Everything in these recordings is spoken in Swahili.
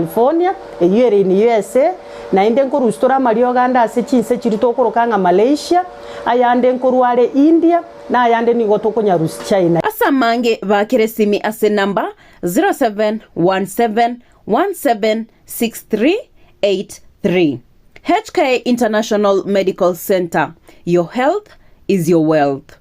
California eyere ni USA na inde nko rustora Mario ganda ase chinse chirito korokanga Malaysia ayande nko ruare India na ayande ni gotoko nyarusi China. Asa mange bakire simi ase number 0717176383. HK International Medical Center. Your health is your wealth.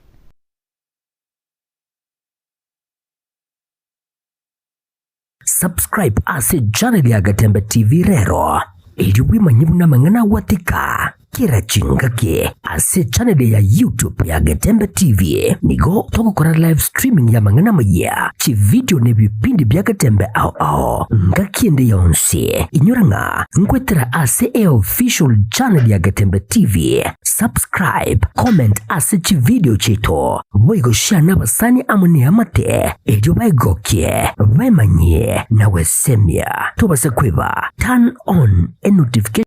Subscribe ase channel ya Gatembe TV rero. Ili wimanyibu na mangana watika. Kira chingake ase channel ya YouTube ya Gatembe TV. Nigo toko kora live streaming ya mangana maya. Chi video ne vipindi bya Gatembe ao. Ngakiende yonsi. Inyuranga ngwetera ase official channel ya Gatembe TV. Subscribe, comment ase chi video chito. Wego share na basani amune amate. Ejo waigokie, wemanye na wesemia. Tobase kweva, turn on a notification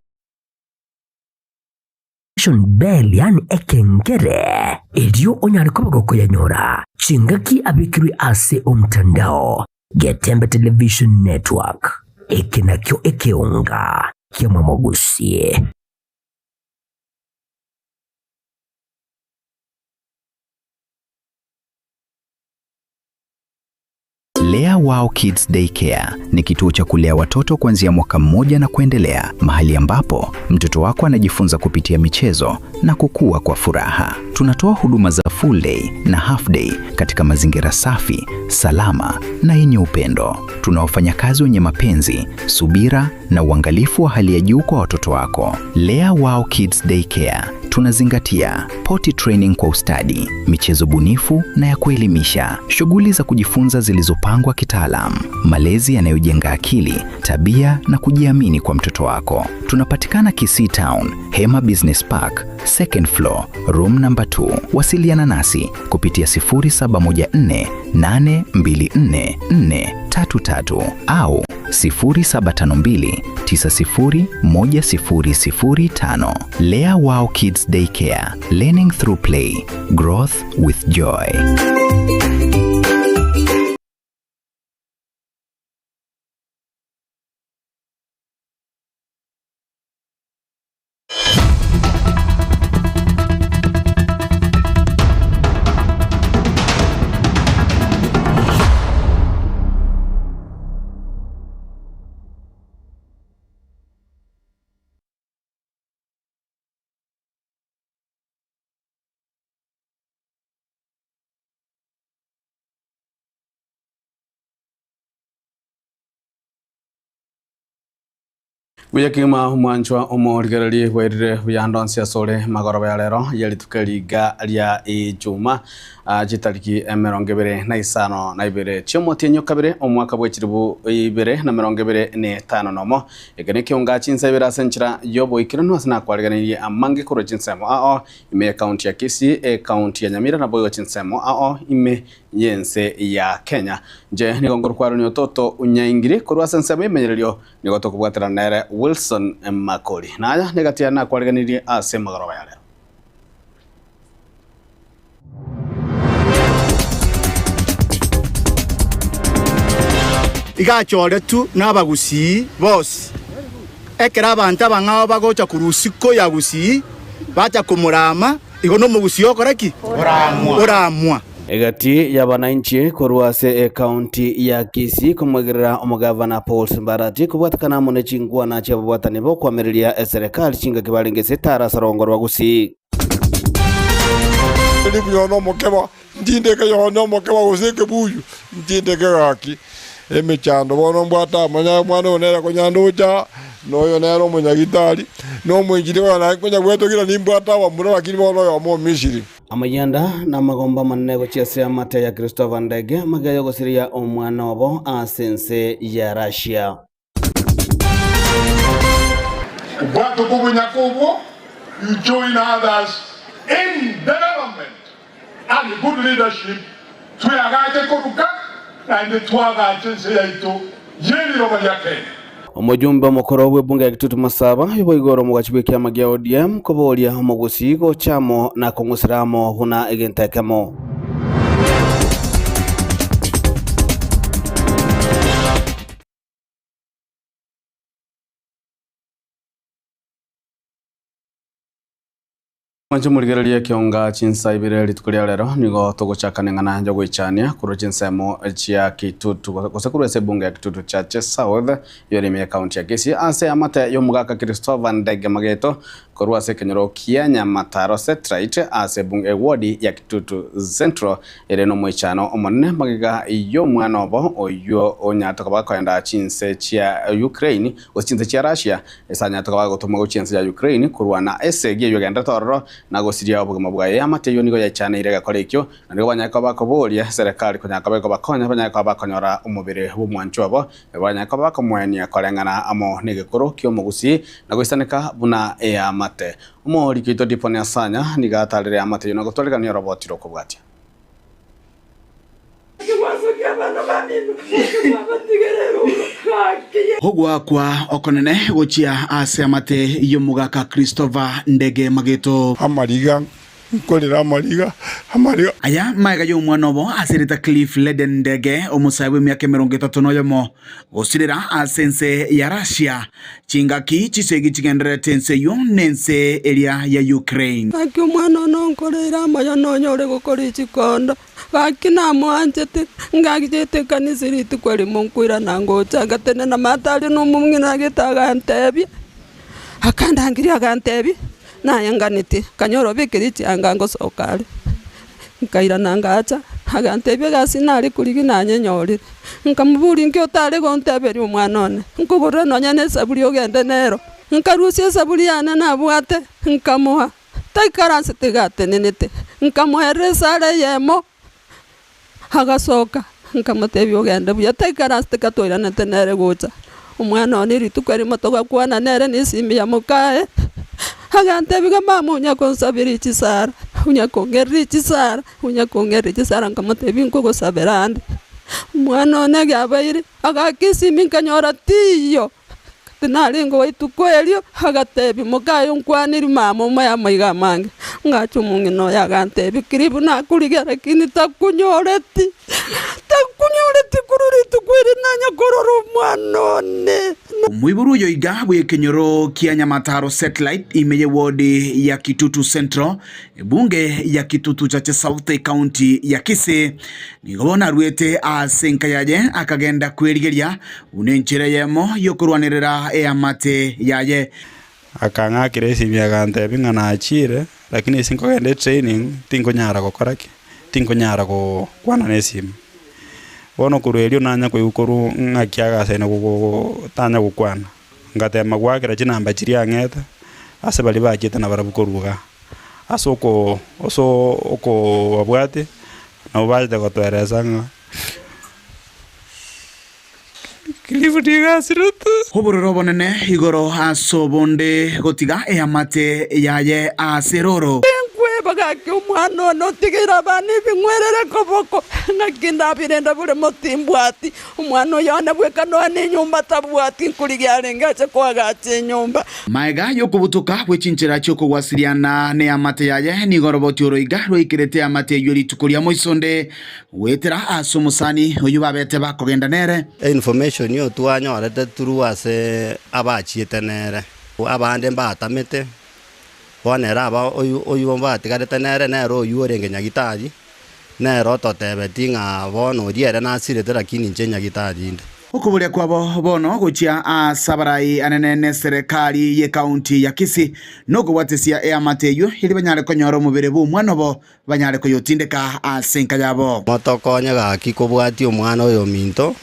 bell yani ekengere. Ejo onyari kubagoko ya nyora. Chingaki abikiri ase umtandao. Gatembe Television Network. Ekenakyo ekeunga. Kiama mogusie. Lea Wow Kids Daycare ni kituo cha kulea watoto kuanzia mwaka mmoja na kuendelea, mahali ambapo mtoto wako anajifunza kupitia michezo na kukua kwa furaha. Tunatoa huduma za full day na half day katika mazingira safi, salama na yenye upendo. Tuna wafanyakazi wenye mapenzi, subira na uangalifu wa hali ya juu kwa watoto wako. Lea Wow Kids Daycare tunazingatia potty training kwa ustadi, michezo bunifu na ya kuelimisha, shughuli za kujifunza zilizopangwa kitaalamu, malezi yanayojenga akili, tabia na kujiamini kwa mtoto wako. Tunapatikana Kisii Town, Hema Business Park, second floor, room number 2. Wasiliana nasi kupitia 0714824433 au 0752901005. Lea Wow Kids Daycare, learning through play, growth with joy. Uyakima mwanchwa omorigereri werire uyandonsia sole magoroba ya lero yalitukaliga lya ijuma jitariki 25 chimotinyo kabire omwaka bwekiribu 2025 nomo egene kionga chinsa ibira senchira yobo ikirano asna kwariganiye amange koro chinsemo ao ime account ya Kisii account ya Nyamira na boyo chinsemo ao ime yense ya Kenya je nigongoro kwaro ni toto unyaingiri korwa sensemo imenyererio nigoto kubwatira nere Wilson Makoli naya negatia na kwariganiye ase magoroba ya lero igachore tu n'abagusi bose ekera abantu abangao bagocha kurusiko ya gusi bacha kumurama igo no mugusi okoraki oramwa egati ya bananchi korwase county ya Kisii kumwegerera omugavana Paul Simbarati kubwatakana mune chingwa na chabwatani bo kwamereria serikali chinga kibalengese tara sarongorwa gusi Ndibyo mokeba ndindeke yono mokeba useke buyu ndindeke gaki emechando bono mbwata manya mwana onera konyandocha noyo nero munyagitari no mwinjire wana kunya gwetokira nimbwata wa mura bakiri bono yo mo Misiri amayanda na magomba mannego chiase amate ya Christopher Ndege magayo gosiria omwana obo asense ya Russia ubwato kubunyakubo you join others in development and good leadership tuyagaje koruka and twagaje seyaito yeli roba yake omujumbe mukoro w'ebunge ya Kitutu Masaba yuboigoro mugachibwe kya magya ODM kobolia omugusigo chamo na kongusiramo huna egentekemo Mwancho murigereria kionga chinsa ibire ritukuria lero nigo tuguchakane ng'ana njo gwichania kuru chinsemo chia Kitutu gosekuru ese bunge ya Kitutu Chache South yorime county ya Kisii ase amate yomugaka Christopher Ndege Mageto korwa se kenyoro kianya mataro setrite ase bunge ward ya Kitutu Central ere no mwichano omonne magiga iyo mwana obo oyo onyata kabakwenda chinse chia Ukraine ochinse chia Russia esanya tokabaga gutuma go chinse ya Ukraine kurwa na ese giye yogenda tororo na gosiria obugoma bwaye amate yo nigo yachana irega korekyo na nigo banyaka bakoboria serikali kunyaka bako bakonya banyaka bakonyora umubire bumwancho abo banyaka bakomwenia korengana amo nigekoro kyo mugusi na gwisaneka buna amate umori kito dipone asanya nigatalire amate yo nagotoleka ni robot roko bwatia Hogwa kwa okonene gochia ase amate yomugaka Christopher Ndege Mageto amariga nkorera amariga aya maiga yo mwana obo asirita Cliff Leden Ndege omusabe myaka 31 gosirira asense ya Russia chingaki chisegi chigendere tense yo nense area ya Ukraine akyo mwana nonkorera amaya nonyore gukora chikondo bakina mwanjete ngagijete kanisiritu kweli munkwira nangocha gatene na matali no mumwina gitaga ntebi akandangiria gantebi nayanganiti kanyoro bikirichi angango sokali nkaira nangacha agantebi gasinari kuligi nanyenyori nkamuburi nkyo tale gonteberi umwanone nkugure nonyane saburi ogende nero nkarusie saburi yana nabwate nkamuha taikaranse tigate nenete nkamuhereza ale yemo hagasoka nkamutebi ogende buya taikaranse katoira netenere gocha umwana one ritukweri motoga kwana nere nisimi ya mukae hagantebi gama unya konsabiri chisara unya kongeri chisara nkamutebi nkogo saberande umwana one gabaire agakisimi nkanyora tiyo tinalingo waitukwelio hagatebi mukae unkwaniri mama umaya maiga mange ngacho mungino ya gantebi kiribu na kuligera kini takunyoreti kururi tukwiri nanya kororo mwanone Mwiburu yo igabwe kenyoro kianya mataro satellite imeye ward ya Kitutu Central bunge ya Kitutu Chache South County ya Kisii nigona rwete asenka yaje akagenda kwerigeria unenchere yemo yokurwanirira amate yaje akanga kiresi byagante bingana achire lakini sinko gende training tingo nyara gokoraki tingo nyara go kwana nesim bono kurelio nanya ko yukuru ngakiaga sene go tanya gukwana ngate magwakira chinamba chiri angeta ase bali bakita na barabukoruga asoko oko abwate na ubaje gotwereza nga kilifudiga sirutu hobororo bonene igoro asobonde gotiga amate yaye aseroro bagake umwana no tigira bani bingwerere koboko nakinda birenda bure motimbwati umwana yana bweka no ane nyumba tabwati kuligare ngache kwa gache nyumba maiga yokubutuka bwechinchira cyoko wasiriana ne amate yaye ni goroboti oroiga roikirete amate yori tukuria moisonde wetera asomusani oyu babete bakogenda nere information yo twanyorete turuase abachiete nere abande mbatamete bonera aba oyu mbatigarete nere nero oyu orenge nyagitari nero totebeti nga bono riere nasirete lakini nche nyagitari inde okubulia kwabo bono gochia asabarai anene serikali ye county ya Kisii nogo watesia amateyo ili banyare konyoro mubere bu mwana bo banyare koyotindeka asenka yabo motokonya gaki kobwati omwana oyo minto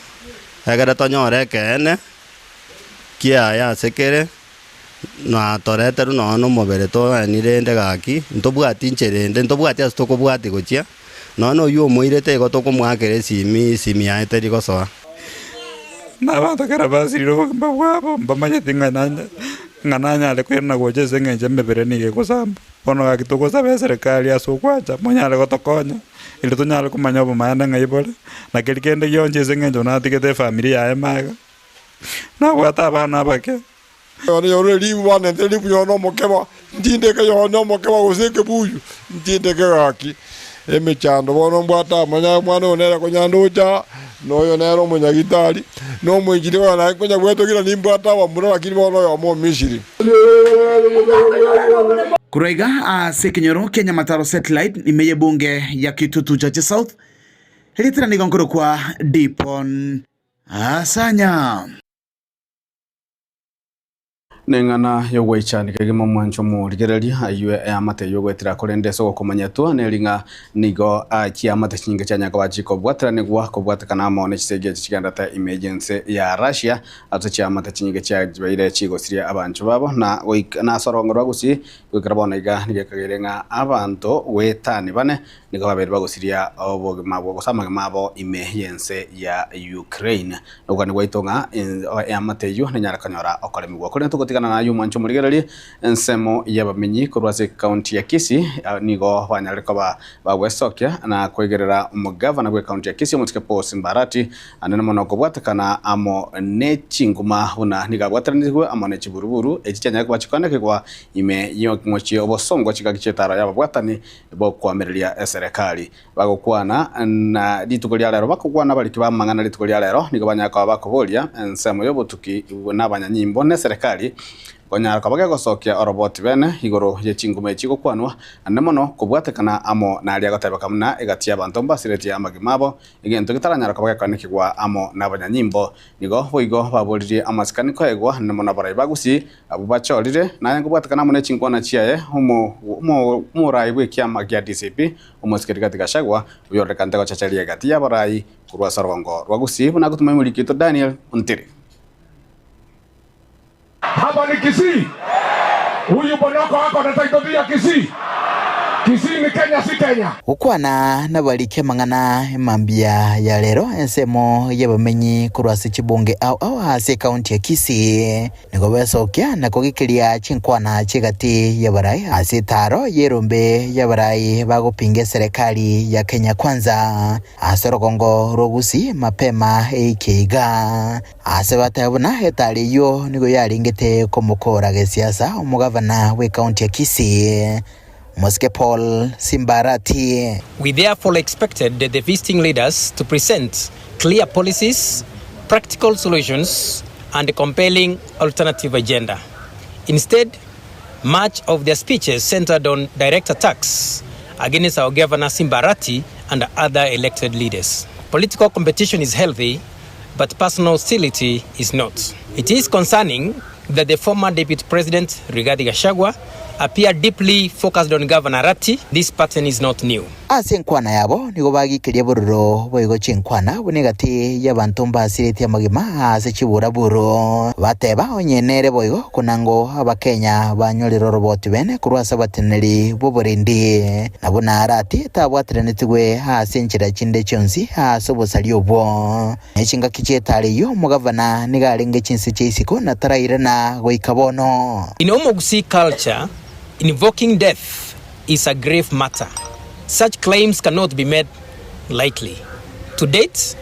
egere tonyore kene kia ya sekere na torete runo no mobere to nirende gaki ntobwati ncherende ntobwati astoko bwati gochia no yo moirete go toko mwakere simi ya eteri gosoa na bata karabasi ro mbawabo mbamanya tingana ngananya le kwena goje sengenje mbere ni gusamba bono gaki toko sabe serikali asokwacha monyale gotokonya ile tonyale kumanya bo maana ngaibole na kelikende yonje sengenje na tikete familia ya maga na wata bana bake yore libu wane libu yono mokeba ndinde ka yono mokeba useke buyu ndinde ka gaki emechando bono mbwata manya mwana onera ko nyandoja noyo nero munyagitari no mwinjire wana kunya gweto kila nimbo atawa mura lakini bono yo mo Misiri. Kuraiga ase Kenyoro Kenya Mataro Satellite imeye bunge ya Kitutu Chache South helitira nigonkoro kwa Dipon Asanya nengana yogwaichani kegemo mwancho murigereri ayue amate yogwetira kurendeso gokomanyatwa neringa nigo kiamate chinge cha nyaka wachiko bwatira negwa kobwatakana amone chisege chiganda ta emergency ya Russia ato kiamate chinge cha baire chigo siria abancho babo na sorongorwa gusi gwikarabona iga nigekagerenga abanto wetani bane nigo babere bagusiria obogima bwo gusama mabo emergency ya Ukraine nogani gwaitonga amate yo nyarakanyora okoremigwa kuri tugotikana na yu mwancho murigereri ensemo yabamenyi kurwase county ya Kisii nigo banyareka bagwesokia na kwegerera umugavana gwe county ya Kisii Mutike Paul Simbarati anene mono kubwatakana amo nechinguma huna nigabwataranizwe amo nechiburuburu ekicyanya kwachikana kwa ime yo kimochi obosongo chikagichetara yababwatani bo kwamereria serikali bagokwana na litukolia lero bakokwana bali kibamangana litukolia lero nigo banyaka bakobolia ensemo yobutuki n'abanyanyimbo ne serikali konyara kabage gosokia oroboti bene igoro ye chingume chiko kwanwa anemono kubwatekana amo nali agataba kamna egatia bantu mbasireti ya magimabo igento gitaranyara kabage kanikigwa amo n'abanyanyimbo nigo boigo baboliri amasikani ko egwa anemono barai bagusi abubacholire naye kubwatekana amo ne chingwana chiaye umo murai bwe kiama gya DCP umusikiri katika shagwa uyoreka ndego chachalia gatia barai kurwa sarongo rwagusi buna gutuma mulikito Daniel Untiri. Hapa ni Kisii. Huyu bonoko wako na title ya Kisii. Kisii ni Kenya, si Kenya. Ukwana na balike mangana mambia ya lero ensemo yabamenyi kurwase chibunge au ase county ya Kisii nigo besokia na kogikiria chinkwana chigati ya barai ase taro yerombe ya barai bagopinge serikali ya Kenya Kwanza asorogongo rogusi mapema eikiga ase batabona etali yo nigo yaringete komokora gesiasa umugavana we county ya Kisii Mutike Paul Simbarati. We therefore expected the visiting leaders to present clear policies, practical solutions, and a compelling alternative agenda. Instead, much of their speeches centered on direct attacks against our Governor Simbarati and other elected leaders. Political competition is healthy, but personal hostility is not. It is concerning that the former Deputy President Rigathi Gachagua appear deeply focused on Governor Rati. This pattern is not new. Ase nkwana yabo nigo bagikiria bururo boigo chinkwana bunegati y'abantu mbasiriti amagima ase chibura buro bateba onyenere boigo kunango abakenya banyorero roboti bene kurwasa bateneri boborindi nabona Rati tabwatiranitwe ase nchira chinde chonsi ase bosali obwo echinga kichetali yo mugavana nigarenge chinsi cheisiko na tarairana goikabono. In Omogusi culture, invoking death is a grave matter. Such claims cannot be made lightly. To date,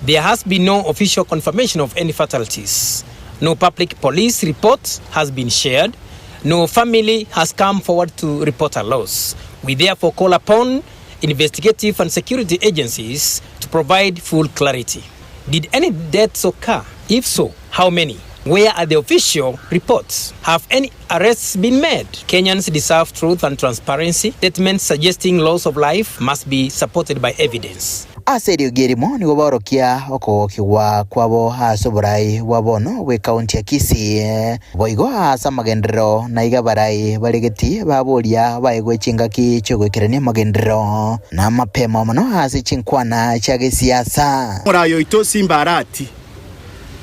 there has been no official confirmation of any fatalities. No public police report has been shared. No family has come forward to report a loss. We therefore call upon investigative and security agencies to provide full clarity. Did any deaths occur? If so, how many? Where are the official reports? Have any arrests been made? Kenyans deserve truth and transparency. Statements suggesting loss of life must be supported by evidence. Aserio gerimo nigo borokia okogokigwa kwabo asoborai wabono we county ya Kisii boigo asa magendero na iga barai baregeti baboria baigwe chingaki chogwekerania magendero na mapema mono ase chinkwana chage siasa murayo ito Simbarati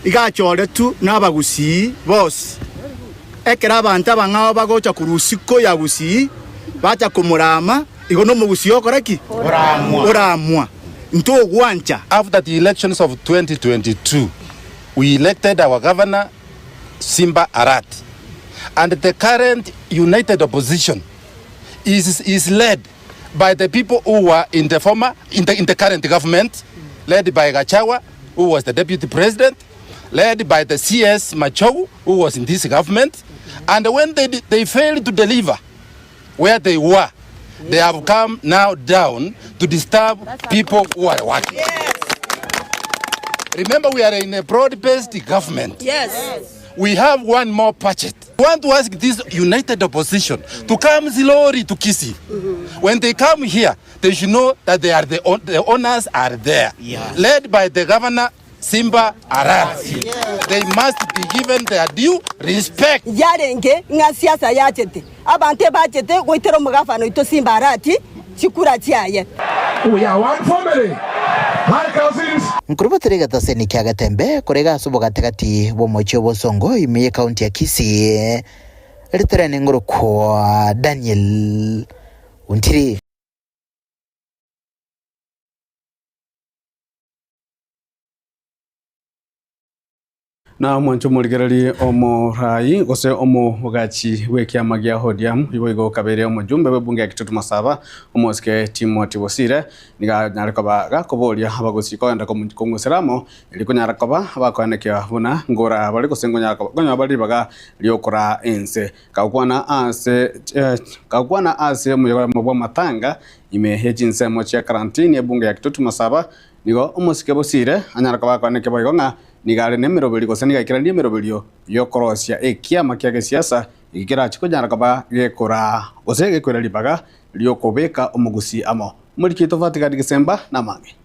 igachore tu n'abagusi bose ekera abantu abangao bagocha kurusiko ya gusi bacha kumurama igo no mugusi yokoraki oramwa nto gwancha. After the elections of 2022 we elected our governor Simba Arati, and the current united opposition is led by the people who were in the former in the current government, led by Gachagua, who was the deputy president, led by the CS Machogu, who was in this government, and when they failed to deliver where they were, they have come now down to disturb people who are working. Yes. Remember, we are in a broad-based government. Yes. We have one more budget. We want to ask this united opposition to come slowly to Kisii. When they come here, they should know that they are the owners are there, led by the governor Simba Arati. They must be given their due respect. Yarenge nga siasa yachete abante bachete goitero mugafano ito Simba Arati chikura chiaye. We are one family. Hi cousins. Nkuruba terega taseni kya gatembe korega subo gategati bo mocho bosongo imiye county ya Kisii. Litere ngoro kwa Daniel Untiri. Na mwancho muligerali omo rai gose omo mugachi wekiama gya hodiam iboigo kabere omo jumbe bebunge ya Kitutu Masaba omo ske Timothy Bosire niga nyarakoba gakobolia abagosi ko enda komuseramo iliko nyarakoba abakoanekya buna ngora bali kosengo nyarakoba gonya bali baga liokora ense kakwana ase mu matanga imehejinse mo cha karantini ebunge ya Kitutu Masaba nigo omo ske Bosire anyarakoba koanekya boigonga nigare nemero beli kosa nigakira nemero belio yokorosia ekiama kya gesiasa ikira chiko nyarakaba gekora osege kwera libaga lyokobeka omugusi amo muri kitofatika disemba namange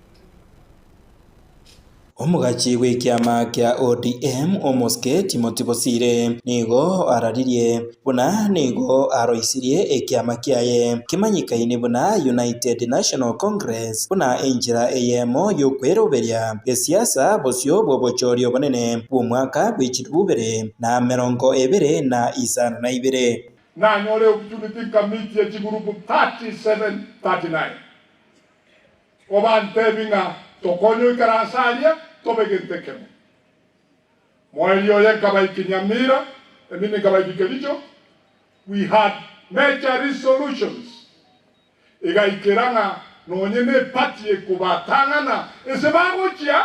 Omugachi w'ikiama kya ODM omoske Timothy Bosire nigo araririe buna nigo aroisirie ekiama kyaye kimanyikaine buna United National Congress buna enjira eyemo yokweroberia gesiasa bosio bobochorio bonene bw'omwaka bw'ekirubere na 2022 na nyore opportunity committee ya chigurupu 3739 obante binga tokonyo ikarasalia tobegentekemo moelio ye kabai kinyamira emine kabai kikelicho. We had major resolutions iga ikiranga nonyene pati ekubatangana esebagochia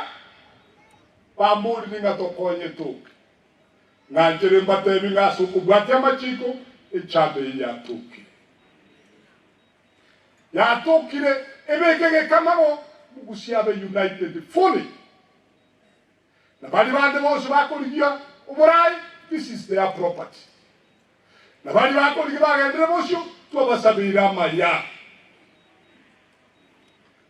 bamburi ninga tokonye tuki ngajere mbate binga sukubwatia machiko echabe ya tuki ebekege kamaro mugusiabe united fully na bali bande bose bakoligia uburai, this is their property. Na bali bakoligia bagendere bosyo twabasabira maya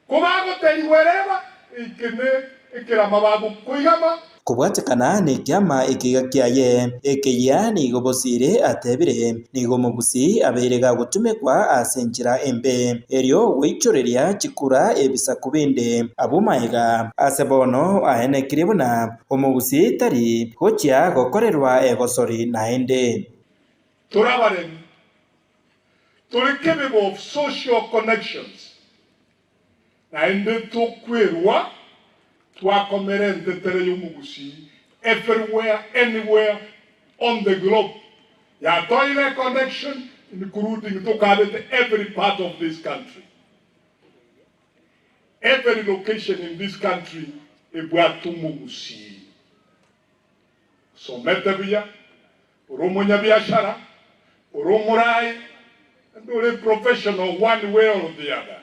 kubago teliwereba ikene ekirama babu kuigama kubwatekana ni kiama ikiga kyaye ekeya nigo Bosire atebire nigo mugusi aberega gutumekwa asenjira embe eryo wichoreria chikura ebisa kubinde abumaega asebono ahenekire buna omugusi tari hochia gokorerwa egosori naende turabaren turi capable of social connections naende tukwerwa twakomerente tere yumugusi everywhere, anywhere on the globe. Ya toilet connection including to every part of this country. Every location in this country ebwatumugusi. So metabia, uromonya biashara, uromurai, and a professional one way or the other.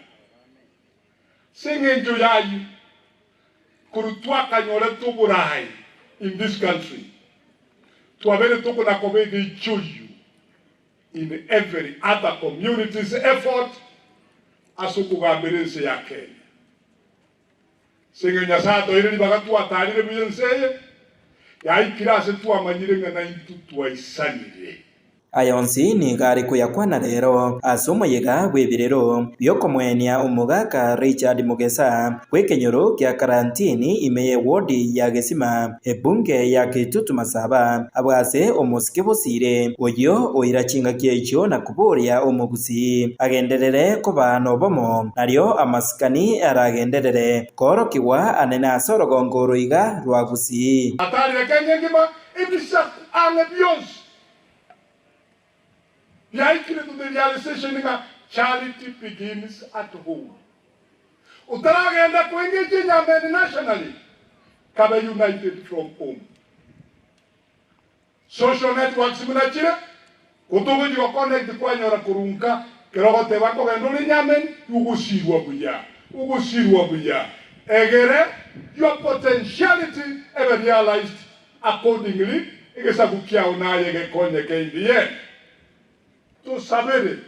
Singing to you. Kurutwaka nyore tuburai in this country. Tuabere tuko na komege ichuju in every other community's effort asukugambirese ya Kenya. Singe nyasato ile bagatu atarire biyenseye ya ikirase tuamanyire ngana intutwa isanire. Ayonsi ni gari kuyakwana rero asomo yega bwebirero byokomwenia umugaka Richard Mugesa kwekenyoro kya karantini imeye wodi ya Gesima ebunge ya Kitutu Masaba abwase omusike Bosire oyo oirachinga kyecho na kuboria omugusi agenderere ko bano bomo naryo amasikani aragenderere korokiwa anena sorogongoro iga rwagusi atari Kenya ngima ibisa angebios. Likely to the realization that charity begins at home. Utaragenda kuingia nyambeni nationally, kaba united from home. Social networks mnachira, kutugu jiko connect kwa nyora kurunka, kirogo te bako genduli nyambeni, ugusirwa buya. Egere, your potentiality ever realized accordingly. Igesa kukia unaye gekonye ke in the end. To sabere,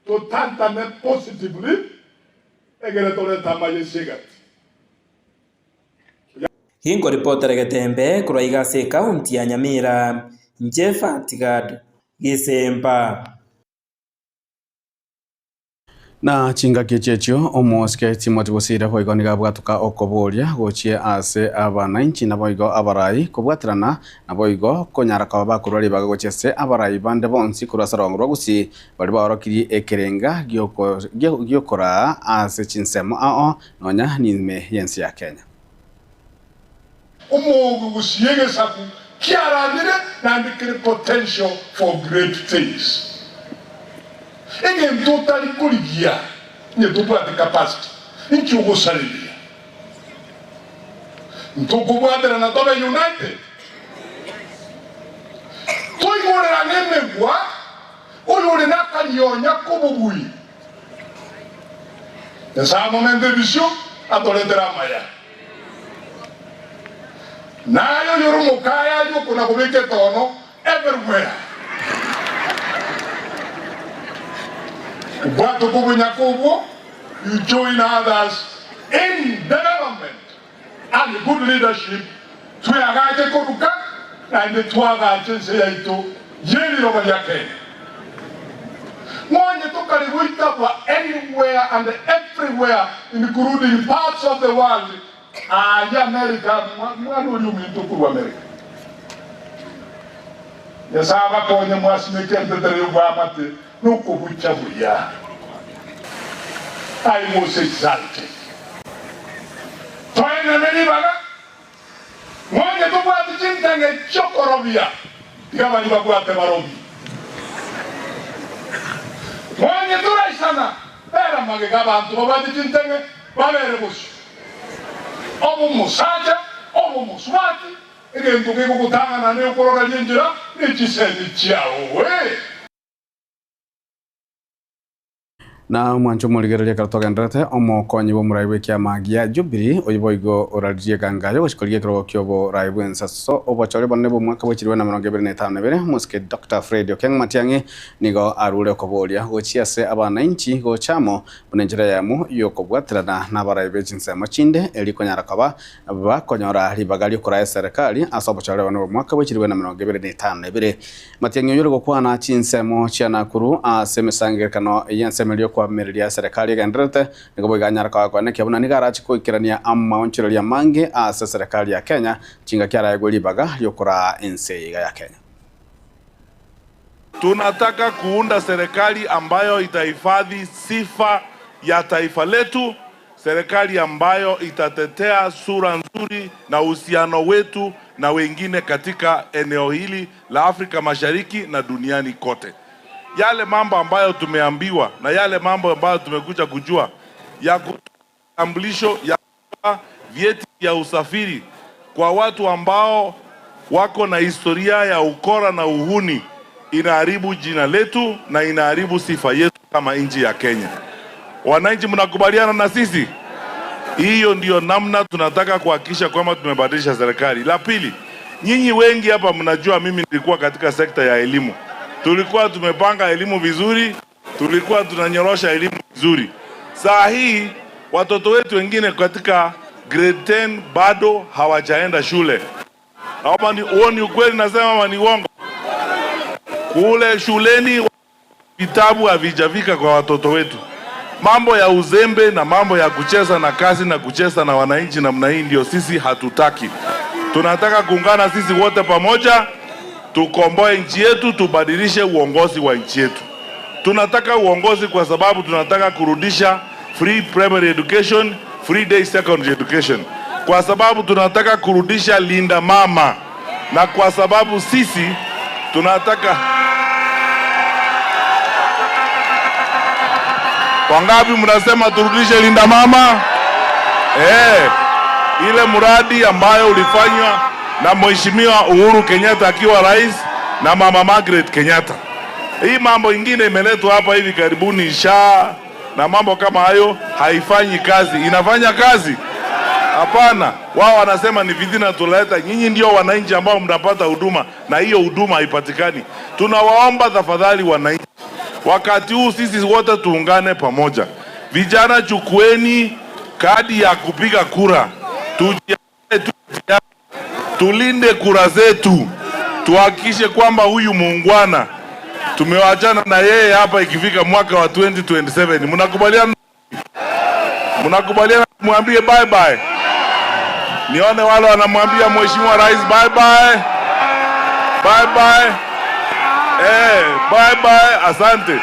to tantame positively, egere tole tamaye sigat. Hingo reporter Getembe Kuraigase County ya Nyamira, Njefa Tigad Gisemba. Na chinga kichechio omoske Timothy Busire boigo nigabwatuka okoboria gochie ase abananchi na boigo abarai kubwatirana na boigo konyaraka bakurari bagagochese abarai bande bonsi kurasarongro gusi bari barokiri ekerenga gyokora ase chinsemo ao nonya nime yensi ya Kenya. Umogu gusiege saku kiarandire na ndikire potential for great things. Again, totally kurigia. Nye tupa the capacity. Inchi ugo salibia. Ntuku buadera na tobe United. Tui gore na neme gua. Uli naka nyonya kububui. Nesa momente visio. Atoletera maya. Na yo yorumu kaya yo kuna kubike tono. Everywhere. You join others in development and good leadership. Tuagate koruka and the tuagate seyaito yeli roba yake. Mwenye toka liwita kwa anywhere and everywhere, including parts of the world. Ya America, mwanu yumito kwa America. Yasaba konye mwasimekente tere ubamate. Nuko buchabuya. I was exalted. Toene menibaga. Mwenye tubuati chintenge chokorobia. Digama nibabuate marobi. Mwenye turaisana. Pera magegaba antubuati chintenge. Babere busu. Obu musaja. Obu muswati. Ige ntuki kukutanga na neukoroga jinjira. Nichiseni chiao. Na mwancho muligereria karatogendrete omokonyi bo muraiwe kia magia Jubilee oyiboigo orarije gangayo goshikoliye kro kyobo raiwe nsaso obochore bonne bo mwaka bochiriwe na 2025 muske Dr. Fred Okeng Matiang'i nigo arure koboria gochiase abananchi gochamo bunenjira yamu yokobwatirana na baraiwe chinsemo chinde eliko nyarakaba bakonyora ribagali kora serikali asobochore bonne bo mwaka bochiriwe na 2025 Matiang'i yoro gokwana chinsemo chianakuru asemesangirkano yensemelio kwa meridia serikali gendrete nigo iganyara kwa kwa nekia buna nigarachi ko ikirania amma onchiroria mange asa serikali ya Kenya chinga kiara yagolibaga yokora ense ya Kenya. Tunataka kuunda serikali ambayo itahifadhi sifa ya taifa letu, serikali ambayo itatetea sura nzuri na uhusiano wetu na wengine katika eneo hili la Afrika Mashariki na duniani kote. Yale mambo ambayo tumeambiwa na yale mambo ambayo tumekuja kujua ya kutambulisho ya vyeti ya usafiri kwa watu ambao wako na historia ya ukora na uhuni inaharibu jina letu na inaharibu sifa yetu kama nchi ya Kenya. Wananchi, mnakubaliana na sisi? Hiyo ndio namna tunataka kuhakikisha kwamba tumebadilisha serikali. La pili, nyinyi wengi hapa mnajua mimi nilikuwa katika sekta ya elimu. Tulikuwa tumepanga elimu vizuri, tulikuwa tunanyorosha elimu vizuri. Saa hii watoto wetu wengine katika grade 10 bado hawajaenda shule. Hapa ni uoni ukweli nasema ama ni uongo? Kule shuleni vitabu havijafika kwa watoto wetu. Mambo ya uzembe na mambo ya kucheza na kazi na kucheza na wananchi namna hii ndio sisi hatutaki. Tunataka kuungana sisi wote pamoja, tukomboe nchi yetu, tubadilishe uongozi wa nchi yetu. Tunataka uongozi kwa sababu tunataka kurudisha free primary education, free day secondary education. Kwa sababu tunataka kurudisha linda mama. Na kwa sababu sisi tunataka... Wangapi mnasema turudishe linda mama? Ile muradi ambayo ulifanywa na Mheshimiwa Uhuru Kenyatta akiwa rais na Mama Margaret Kenyatta. Hii mambo ingine imeletwa hapa hivi karibuni na mambo kama hayo haifanyi kazi. Inafanya kazi? Hapana, wao wanasema ni fitina tuleta. Nyinyi ndio wananchi ambao mnapata huduma na hiyo huduma haipatikani. Tunawaomba tafadhali wananchi, wakati huu sisi wote tuungane pamoja. Vijana, chukueni kadi ya kupiga kura. Tulinde kura zetu. Tuhakikishe kwamba huyu muungwana tumewachana na yeye hapa ikifika mwaka wa 2027. Mnakubaliana? Mnakubaliana mwambie bye bye? Nione wale wanamwambia Mheshimiwa Rais bye bye. Bye bye. Bye bye. Asante.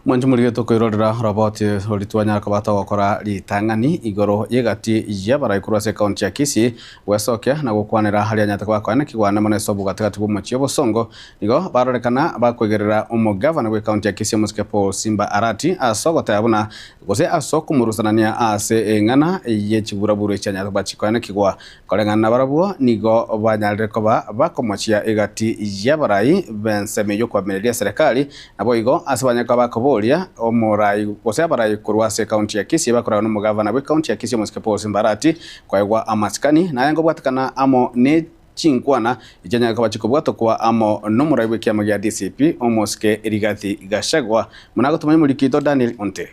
Mwanjumuri geto koirorera roboti olitwanya kabata gukora litang'ani igoro yegati ya baraikuru ase county ya Kisii wesokia na gukwanira hali anyata kwa kwana kigwana mone sobu gatigati bumachio bosongo nigo barorekana bakwegerera umugavana we county ya Kisii Musike Paul Simba Arati asogota yabuna gose asokumuruzanania ase eng'ana yechiburaburu cyanyata bachikwana kigwa korengana barabuo nigo banyalire koba bakomachia egati ya barai benseme yo kwa media serikali nabo igo asabanyaka bakobo omorai gose abarai kurwase county ya Kisii bakorana n'umugavana we county ya Kisii Musike Paul Simba Arati kwaigwa amasikani na yango bwatikana amo ne chinkwana ijanya kabachiko bwato kwa amo n'umurai we kiama ya DCP Musike Rigathi Gachagua munago tumanyi mulikito Daniel Onte.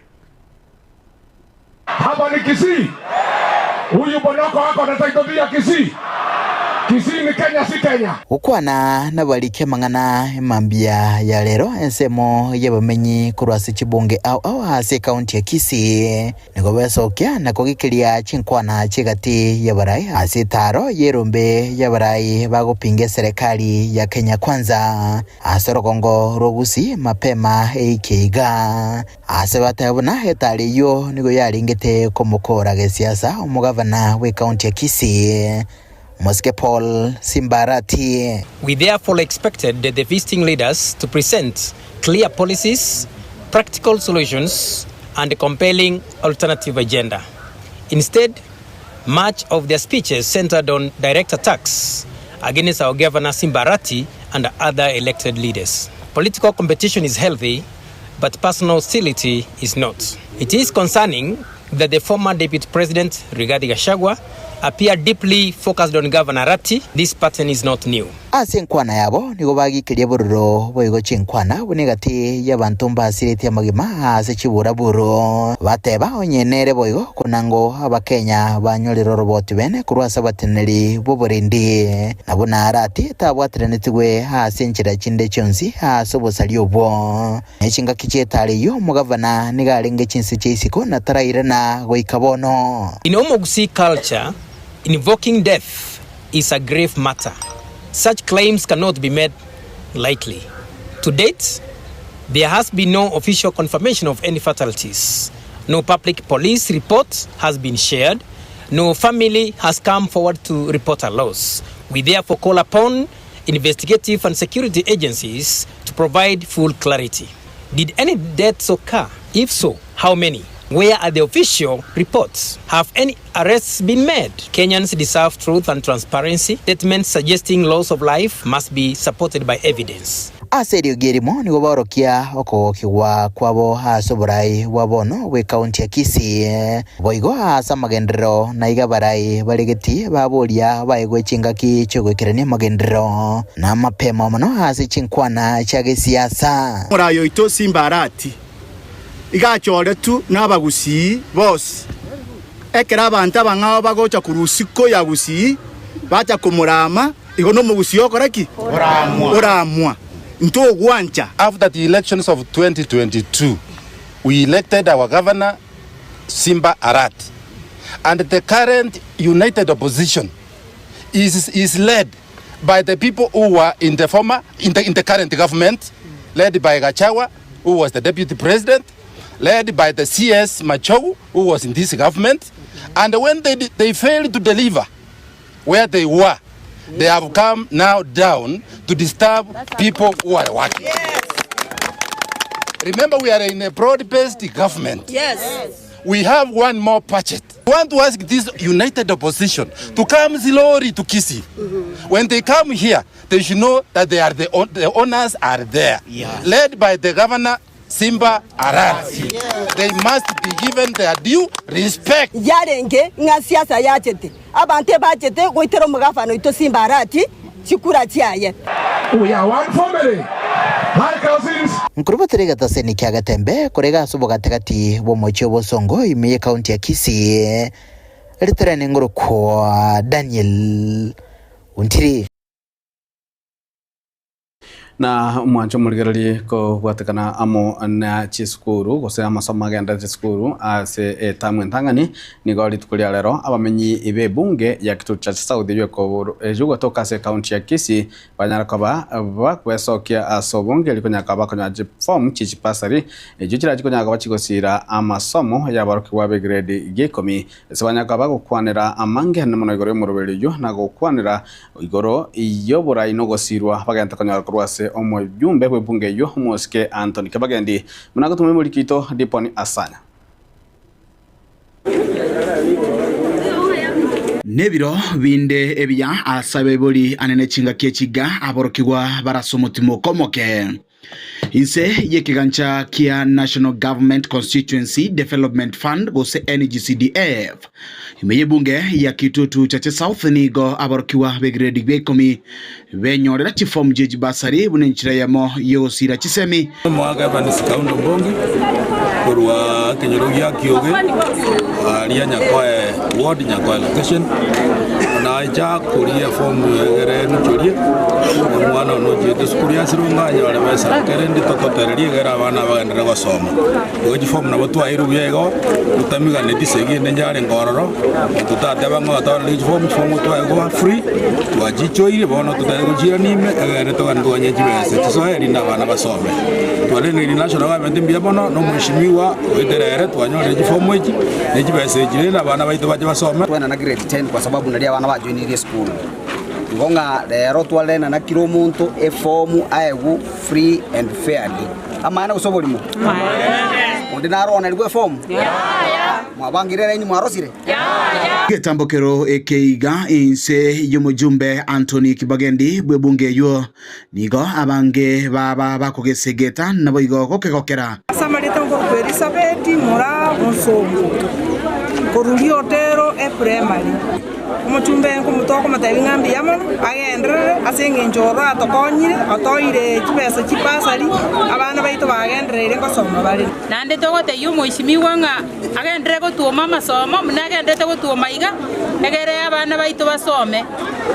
Hapa ni Kisii. Huyu bonoko wako na title ya Kisii. Kisii ni Kenya, si Kenya. Ukwana na balike mangana mambia ya lero ensemo yabamenyi kurwasi chibunge au hase county ya Kisii niko besokia na kogikiria chinkwana chigati ya barai hase taro yerombe ya barai bagopinge serikali ya Kenya Kwanza asorokongo rogusi mapema eikiga asebatabona hetali yo niko yaringete komukora gesiasa umugavana we county ya Kisii Musike Paul Simba Arati. We therefore expected the visiting leaders to present clear policies, practical solutions, and a compelling alternative agenda. Instead, much of their speeches centered on direct attacks against our governor Simba Arati and other elected leaders. Political competition is healthy, but personal hostility is not. It is concerning that the former Deputy President Rigathi Gachagua appear deeply focused on Governor Arati. This pattern is not new. Ase nkwana yabo nigo bagikiria bururo boigo chinkwana bunegati y'abantu mbasirite magima ase chibura buro bateba onyenere boigo kunango abakenya banyorero roboti bene kurwasa bateneri boborindi nabona Arati tabwatrenetwe ase nchira chinde chonsi asobosali obwo echinga kichetali yo mugavana nigarenge chinsi cheisiko na tarairana goikabono. In Omogusi culture, invoking death is a grave matter. Such claims cannot be made lightly. To date, there has been no official confirmation of any fatalities. No public police report has been shared. No family has come forward to report a loss. We therefore call upon investigative and security agencies to provide full clarity. Did any deaths occur? If so, how many? Where are the official reports? Have any arrests been made? Kenyans deserve truth and transparency. Statements suggesting loss of life must be supported by evidence. Aserio gerimo nigo barokia oko kiwa kwabo hasoborai wabono we county ya Kisii boigo asa magendero na igabarai balegeti babolia baigwe chingaki chogwekerania magendero na mapema mano hasi chinkwana chage siasa murayo ito Simba Arati igachore tu n'abagusi bose ekera abantu abangao bagocha kurusiko ya gusi bacha kumurama igo no mugusi yokoraki oramwa nto gwancha. After the elections of 2022 we elected our governor Simba Arati, and the current united opposition is led by the people who were in the current government, led by Gachagua, who was the deputy president, led by the CS Machogu, who was in this government, and when they failed to deliver where they were, they have come now down to disturb people who are working. Yes. Remember, we are in a broad-based government. Yes. We have one more budget. We want to ask this united opposition to come slowly to Kisii. When they come here, they should know that the owners are there, led by the governor Simba Arati. They must be given their due respect. Yarenge nga siasa yachete. Abante bachete goitero mugafano ito Simba Arati chikura chiaye. We are one family. Hi cousins. Nkurubaterega taseni kya Gatembe kurega subo gategati bo mocho bosongo imiye county ya Kisii. Literane ngoro kwa Daniel Untiri. Na mwancho muligerali ko gwatekana amo na chisukuru gose amasomo agenda chisukuru ase tamwe ntangani ni goli tukulia lero abamenyi ibe bunge ya kitu cha South yoko jugo toka se county ya Kisii banyara kaba bakwesokia asobunge likonya kaba konya form chichipasari jukira jikonya kaba chigosira amasomo ya baroki wabe grade G10 sebanya kaba gukwanira amange namuno igoro mu rubelyo na gukwanira igoro iyobora inogosirwa bagenda konya kurwase omujumbe w'ebunge yo Moske Anthony Kabagendi munagotume muri kito Diponi Asanya Nebiro binde ebya asabe boli anene chinga kechiga aborokigwa barasomotimo komoke Inse yekigancha kia National Government Constituency Development Fund gose NGCDF imeye bunge ya kitutu chache South nigo abarokiwa begredi bekomi benyorera chifom jeji basari bunenchira yamo yosira chisemi mwaga bandisi kaundo bongi kurwa kenyerogia kioge alia nyakwae ward nyakwae location na ja kuria form yegere nuchorie mwana no jeto skuria sirunga nyale besa kerendi tokotererie gera bana bagandira gosoma goji form na botu airu yego utamiga ne disegi ne njare ngororo tutate bango atore form to ego free wajichoire bono tutate gujira nime egere to gandu nyeji bese tisoheri na bana basome twale ni national government mbia bono no mwishimiwa wederere twanyore form eji neji bese jire na bana baito baje basome twana na grade 10 kwa sababu ndalia bana bajoinire school ngonga lero twalena na kilo muntu e form aegu free and fairly amana usobolimo ndinarona ligwe form mwabangirera ni mwarosire Getambokero ekeiga inse yomujumbe Anthony Kibagendi bwebunge yo nigo abange baba bakogesegeta nabo igo kokekokera samarita ngoro Elizabeth mura onsomo koruli otero e primary umuchumbe nkumutoko matabi ngambi yamono agendere asenge njora atokonyire atoire kibesa kipasari abana baito bagendere ngosoma bali nande togote yumo ishimiwa nga agendere go tuoma masomo munagendete go tuoma iga egere abana baito basome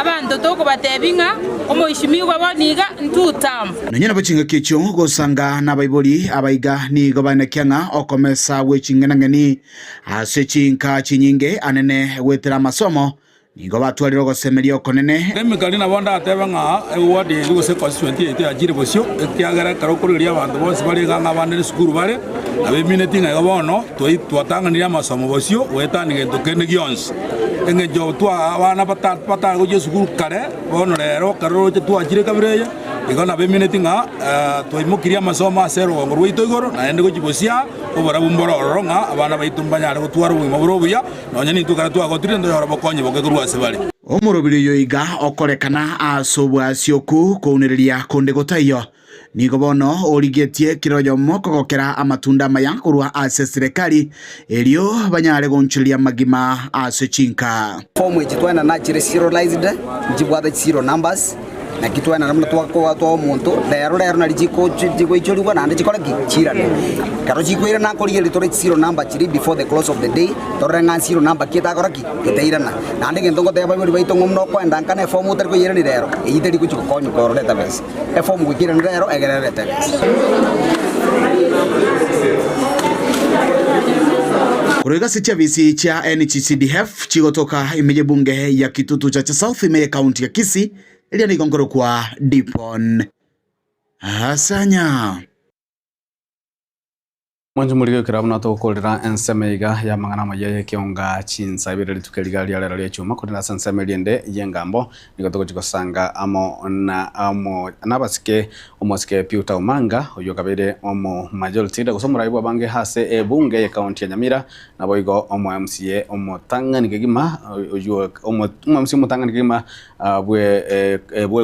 abantu toko batebinga omo ishimiwa baniga ntutam nanyana bachinga kecho gosanga na baiboli abaiga ni gobana kyanga okomesa wechingenangeni asechinka chinyinge anene wetera masomo nigo batwariro gosemerio konene emikali na bonda atebanga ewadi ligo se constituency ite ajire bosio ekiagara karokururia abantu bose bali ganga bande sukuru bare abe minute nga bono twatanganira masomo bosio wetanige tokene gyons engejo twa abana pata go sukuru kare bono rero karoro twajire kabireya igona be minute nga twaimokiria masomo asero ngorwe itogoro na ende go jibosia obara bumboro nga abana baitumbanya go twaro bwo mabrobuya nonya ni tukara twagotire ndo yoro bokonye bogeguru asebali omurobiri yoiga okorekana asobwa sioku kounereria konde gotayo nigo bono origetie kiroyo moko gokera amatunda mayankurwa ase serikali elio banyare gonchulia magima ase chinka form ejitwana na chire serialized jibwada zero numbers na kitwana namna twako omuntu lero na lijiko ichorwa nande chikola gichirane karo jikwira na kori litore zero number chiri before the close of the day torenga zero number kita koraki iteirana nande ngendongo teba bari baitongo mno kwenda nkane form utar ko yere ni lero eiteri ku chikonyo koro database e form gukira lero egere database Kurega sicha visi cha NGCDF chigotoka imeje bunge ya kitutu cha South imeje county ya Kisii ili ni gongoro kwa Dipon Asanya. Mwanju muri kirabu na tukurira ensemeiga ya mangana maye kionga chinsabire tukeliga lya lero chuma kurira sensemeliende yengambo nikoto chikosanga amo nabasike omosike piuta umanga uyo kabere omo majority da kusomura ibwa bange hase bunge ya county ya Nyamira nabo igo omo MCA omo tangani kigima uyo omo MCA mutangani kigima bwe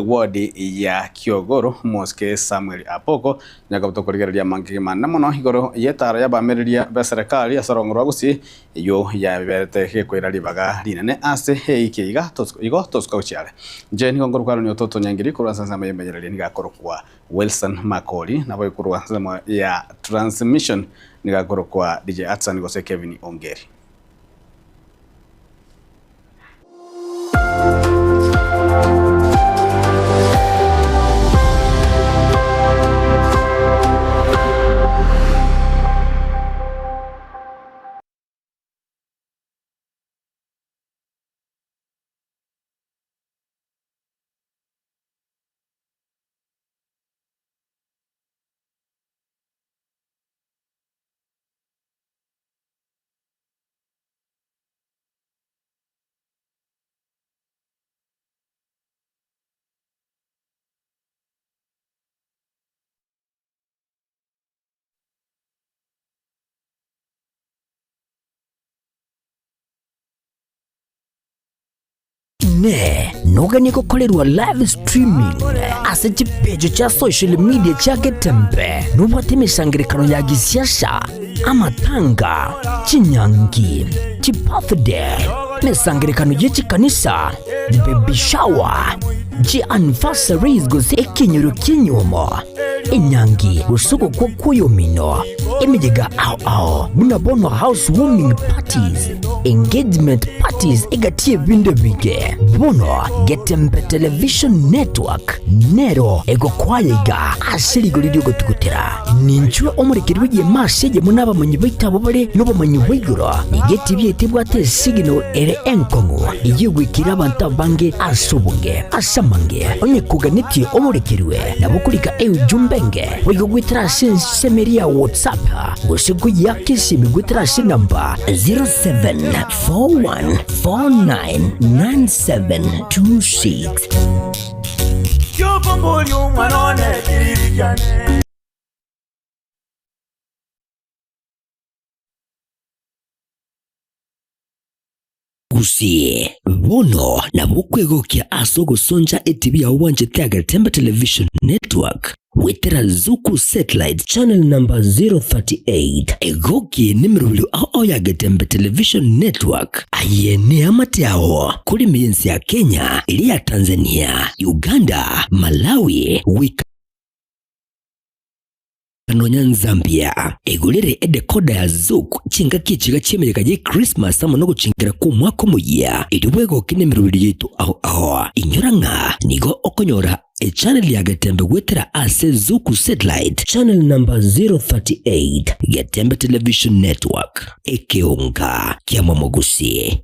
ward ya Kiogoro mosike Samuel Apoko nyakabuto kurigera lya mangima namono igoro tara ya bamereria beserekali ya sorongorwa gusi yo ya berete kwira libaga linene ase heikiga igo tosko chiale je ni ngorwa ni ototo nyangiri kurwa sasa meyemereri ni gakorokwa Wilson Makoli nabo ikurwa sema ya transmission ni gakorokwa DJ Atsan gose Kevin Ongeri. Ne nogani gukorerwa live streaming ase chipejo cha social media cha Getembe nubate misangirikano ya gisiasha amatanga chinyangi chipafde misangirikano yechi kanisa baby shower anniversaries gose ekinyoro kinyoma inyangi usuko kwa kuyomino imejega munabono housewarming parties engagement parties igatie vinde vige bono Getembe television network nero ego kwayega asiri golidio gotukutera ninchwe omurikirwe ye masege munaba manyibita bobale nobo manyibiguro igeti byetibwate signal ere enkongo igwikira abantu bange asubunge asamange onye kuganiti omurikirwe nabukulika jumbenge wigo gwitira semeria WhatsApp gosigo yakisi migwitira namba 0741499726 gusie bono na bukwegokia asogo sonja etibia wanje Getembe television network witera Zuku satellite channel number 038 egoki nimero ya Getembe television network ayene amatiao kuri miyensi ya Kenya ili ya Tanzania Uganda Malawi Nonya Zambia egulere edekoda ya Zuku chinga kichiga chemereka je Christmas amono guchingira ku mwaka muya idubwego kinemero yetu inyoranga nigo okonyora channel ya Getembe wetera ase Zuku satellite channel number 038 Getembe television network ekeonga kiama mogusi.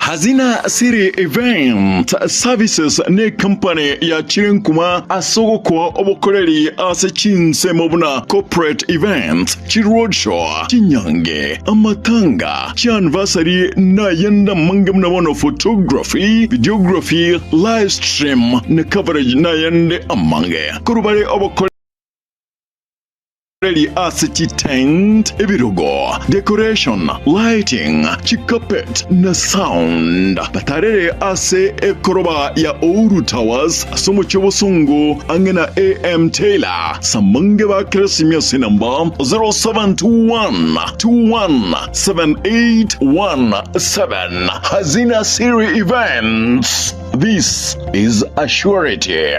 Hazina Siri Event Services ne company ya Chirinkuma asogo kwa obokoreri ase chinse mobuna corporate event chiroadshow chinyange amatanga chianniversary na yenda mangamna mono photography videography live stream ne coverage na yende amange kurubare obokoreri ase tent ebirogo decoration lighting carpet na sound batarere ase ekoroba ya Ouru Towers asomo chobosungu angena AM Taylor samange ba Christmas number 0721217817 Hazina Siri Events. This is a surety.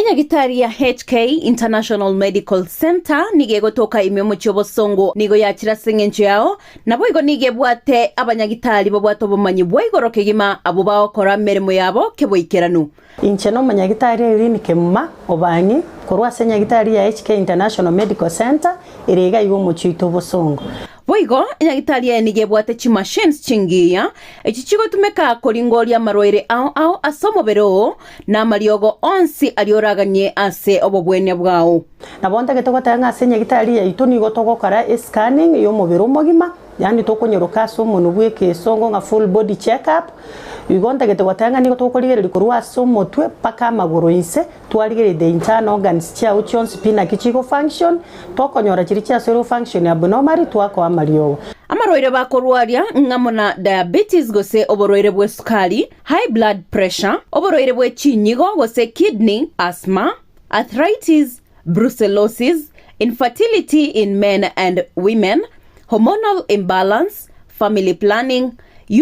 Inyagitari ya HK International Medical Center nigegotoka imemo chobosongo nigo yachira sengencho yao nabo igo nigebwate abanyagitari babwato bomanyi bwaigoro kegima abo baokora meremo yabo keboikeranu inche no manyagitari irini kemma obangi korwa senyagitari ya HK International Medical Center irega igo mochito bosongo boigo inyagitari ya nigebwate chi machines chingiya echichigo tumeka koringoria marwaire ao asomobero na mariogo onsi alioraganye ase obobwene bwao nabonta getogotanga senyagitari ya itoni gotogokara scanning yo mobero mogima yani tokonyoroka somo nubweke songo nga full body check up igonta getogotanga ni gotokorigereri korwa somo twe paka magoro inse twarigereri the internal organs chia uchons pina kichigo function tokonyora chiri chia cell function abnormal twako amariogo amarwaire bakorwaria ngamona diabetes gose oborwaire bwe sukari high blood pressure oborwaire bwe chinyigo gose kidney asthma arthritis brucellosis infertility in men and women hormonal imbalance family planning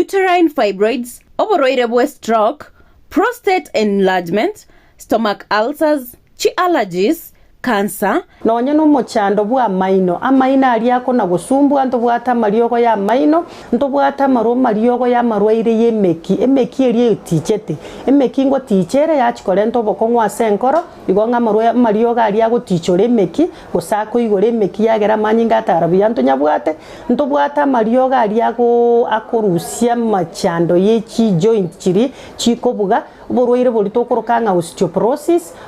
uterine fibroids oborwaire bwe stroke prostate enlargement stomach ulcers chi allergies cancer nonye no mochando bwa maino amaina ali yako na gusumbwa nto bwata mariogo ya maino nto bwata maro mariogo ya marwaire emeki eri tichete emeki ngo tichere ya chikore nto bokongwa senkoro igonga mariogo ali yago tichore emeki gosako igore emeki yagera manyinga tarabu yanto nyabwate nto bwata mariogo ali yago akorusia machando yechi joint chiri chikobuga borwaire bori tokorokanga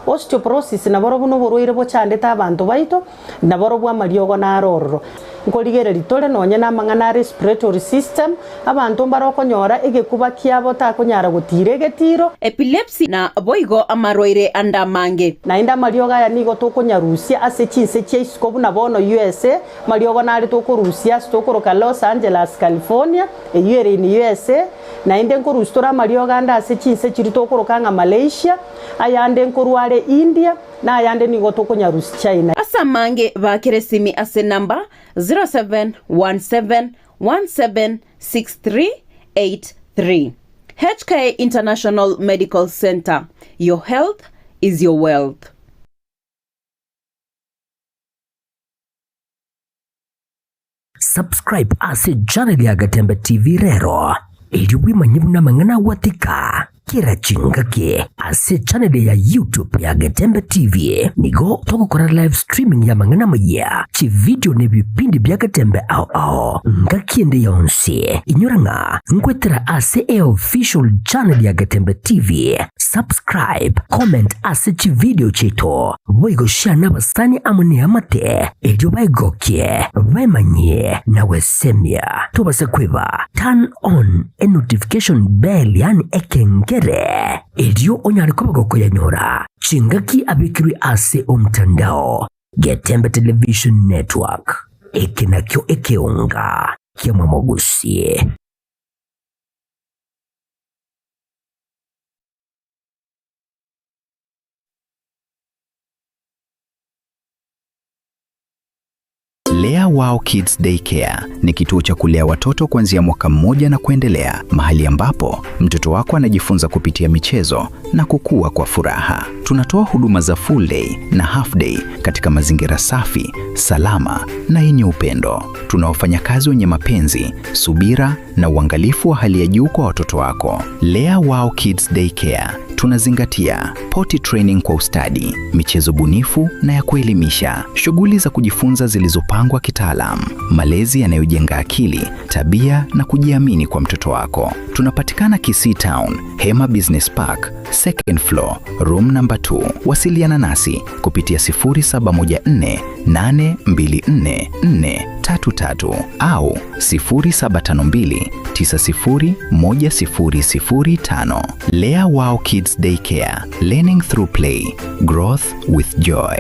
osteoporosis na boro buno borwaire bochandeta abantu baito na boro bwa mariogo na aroro nkorigereri tore nonye na mangana respiratory system abantu barokonyora egekuba kiabo takonyara gutire getiro epilepsy na boigo amarwaire andamange na inda mariogo ya nigo tokonyarusia ase chinse cheisikobu na bono USA mariogo na ari tokorusia stokoroka Los Angeles California eyere in USA na inde nkorustora mariogo anda ase chinse chiri tokorokanga Malaysia ayande nkorware India na ayande nigo tokonyarusia China asamange bakeresimi ase namba 0717176383 HK International Medical Center. Your health is your wealth. Subscribe ase channel ya Gatembe TV rero ili wimanyibu na mangana watika kira chingaki ase channel ya YouTube ya Gatembe TV nigo toko kora live streaming ya mangana maya chi video ne bipindi bya Gatembe ao ngakiende yonse inyoranga ngwetera ase official channel ya Gatembe TV subscribe comment ase chi video cheto boigo share na basani amune amate ejo baigokie bemanye na wesemia tobase kweba turn on a notification bell yani ekengere edio onyari kubagoko yanyora chingaki abikiri ase omtandao Gatembe Television Network ekinakyo ekeunga kiamamogusie. Lea Wow Kids Daycare ni kituo cha kulea watoto kuanzia mwaka mmoja na kuendelea, mahali ambapo mtoto wako anajifunza kupitia michezo na kukua kwa furaha. Tunatoa huduma za full day na half day katika mazingira safi, salama na yenye upendo. Tuna wafanyakazi wenye mapenzi, subira na uangalifu wa hali ya juu kwa watoto wako. Lea Wow Kids Daycare tunazingatia potty training kwa ustadi, michezo bunifu na ya kuelimisha, shughuli za kujifunza zilizopangwa kitaalamu, malezi yanayojenga akili, tabia na kujiamini kwa mtoto wako. Tunapatikana Kisii Town, Hema Business Park, second floor, room number 2. Wasiliana nasi kupitia 0714824433 au 0752901005. Lea Wow Kids Daycare, learning through play, growth with joy.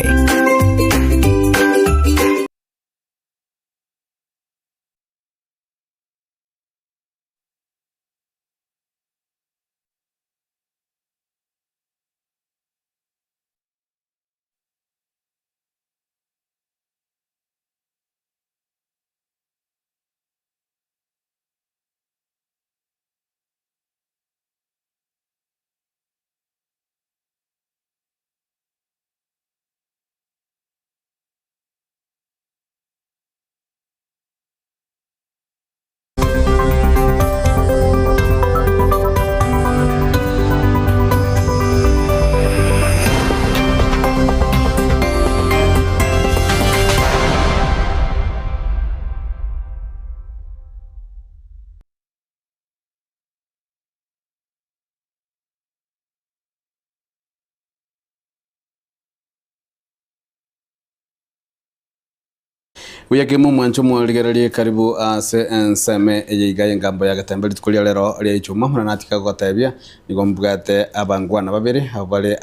Uyakimo mwancho mwaligererie karibu ase enseme eyigaye ngambo ya Gatembe litukulia lero ria ichuma munanatika gotebia nigo mbugate abangwana babiri abale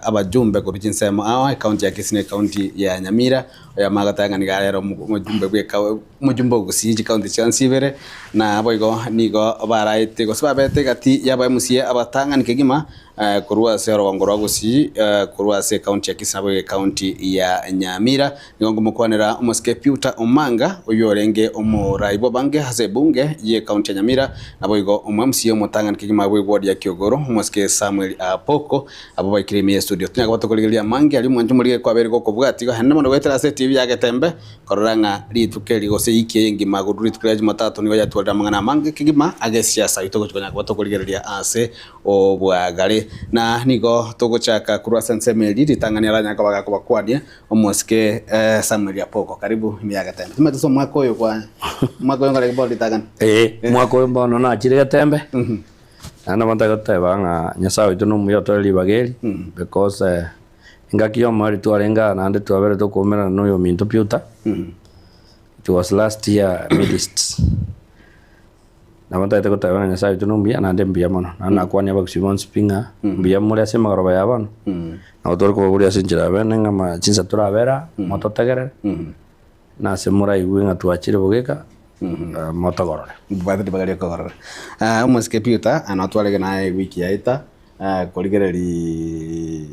abajumbe ku binsemo awa county ya Kisii county ya Nyamira ya magatanga ni galero mujumbe bweka mujumbe gusiji county chansibere na aboigo nigo baraite gosibabete gati yaba musie abatanga nikigima kurua se rwangoro gusi kurua se county ya Kisii nabo county ya Nyamira nigo mukwanira umuske Peter Omanga uyorenge omuraibo bange hase bunge ye county ya Nyamira naboigo umwamsi omutanga nikigima bwe ward ya Kiogoro umuske Samuel Apoko abo bakirimiye studio tunyaga batokoligeria mange ali mwanju muri kwa beri goko bwatigo hanne mono wetera se TV ya Gatembe kororanga ritukeli gose iki ngima guduri tukelaji matatu nigo yatwalira mangana mange kigima agesiasa itoko chikonya batokoligeria ase obwagale na nigo togochaka kurwa sensemeli ritangania ranya kwa bakwadie umuske Samuel Apoko karibu ya Gatembe tumetuso mwako oyo kwa mwako yo ngale bodi tagan mwako yo mbono na chire Gatembe ana manta goteba nyasawe tuno muyo toli bageli because ngakio mari tuarenga na ande tuabere to komera no yo minto Peter it was last year midst na manta goteba nyasawe tuno mbia na ande mbia mono na kwanya ba Simon Spinga mbia muri ase magoroba yabano na otoro ko buri ase njira bene ngama chinsa turabera moto tegere na se murai winga tuachire bogeka motogorore bwathe bagaria kogorore umuske Peter anatwarege nae wiki yaita koligereri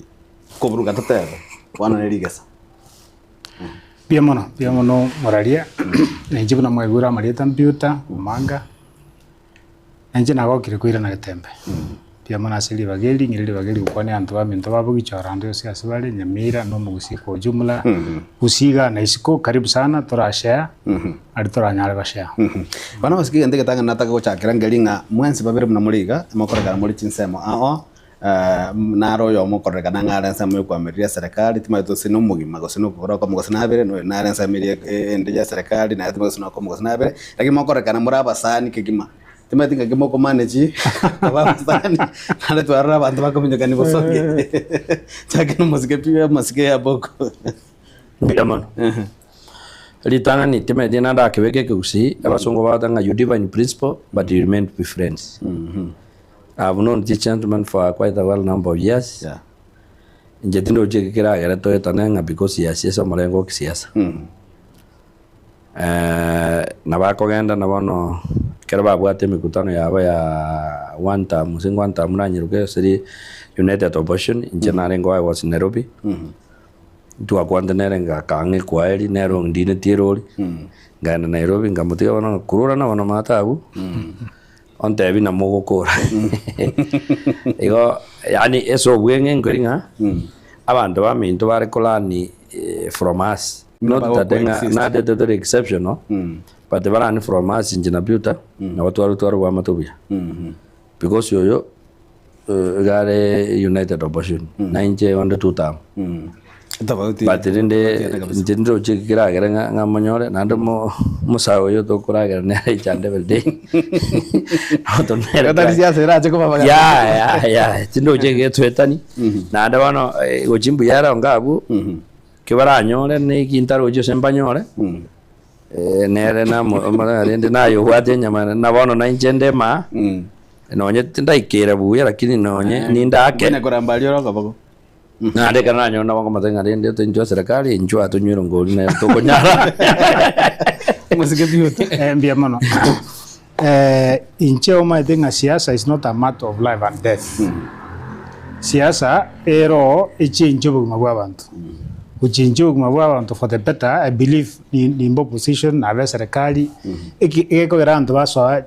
kuburuga totero wana nerigasa bia mono moraria nenjibu na mwegura marieta Peter Omanga enje nagokire kuira na Gatembe bia mono asili bageli ngirili bageli ukwane antu ba minto babo gichora ndio sia sibale Nyamira no mugusi kwa jumla usiga na isiko karibu sana torashare alitora nyale bashare bana basiki ndege tanga nataka gochakira ngelinga mwensi babere mna muliga makoreka muri chinsemo naro yo mokoreka nangara nsamo kwa meria serikali timaito sino mugima gosino kora kwa mugosina bere no nara nsamiria ende ya serikali na timaito sino kwa mugosina bere lakini mokoreka na muraba sani kigima timatinga kimoko manage abasani nale twarara abantu bakomenyekani bosoke chakino musike ya boko biamano litanga ni timedi na da kebeke kusi abasongo batanga you divine principle but you remain to be friends I've known this gentleman for quite a while number of years njetindo chekira gara to etananga because he has some malengo kisiasa na bakogenda na bono kera babwate mikutano yaba ya one time singwanta munanyiruke seri United Opposition injenarengo I was in Nairobi tu akwanda nerenga kange kwaeli nero ndine tiroli ngana Nairobi ngamutiga bono kurura na bono matabu onte bina mogokora igo yani eso bwenge ngoringa abantu baminto barekolani from us not that the exception no but they were from us in Peter na watu wa matobia because yo gare United Opposition 90 on the 2000 but ndindo chikira gara ngamanyore nando musawo yo to kura gara ne chande belde to ne kada siasa ra cheko baba ya ndindo chike twetani na ndo bano gochimbu yara ngabu kibara nyore ne kintaro jo sempanyore nere na mara rende nayo wate nyama na bono na injende ma nonye ndaikira buya lakini nonye ni ndake ne korambalio ro kabako na de kana nyo na wango matenga rende to njwa serikali njwa to nywiro ngoli na to konyara musike Peter mbia mono inche oma denga siasa is not a matter of life and death siasa ero ichinjo buguma abantu uchinjo buguma abantu for the better I believe in position na serikali eko garanto baso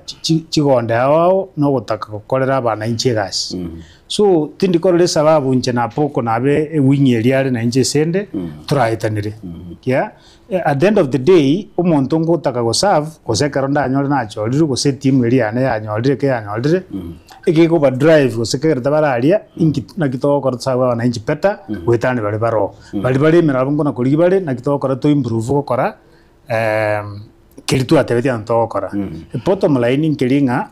chigonde hao no gutaka gukorera abana inche gas so tindikorere sababu nche na poko nabe winyeriare na inche sende turaitanire at the end of the day umuntu ngutaka go serve kosekero ndanyore nacho riri go set team eri ane yanyorire ke yanyorire ikiko ba drive kosekero tabararia inki na kitoko sawa na inchi peta wetane bali bari mirabungo na kuri bali na kitoko to improve gukora kiritu atebetia ntokora bottom line nkiringa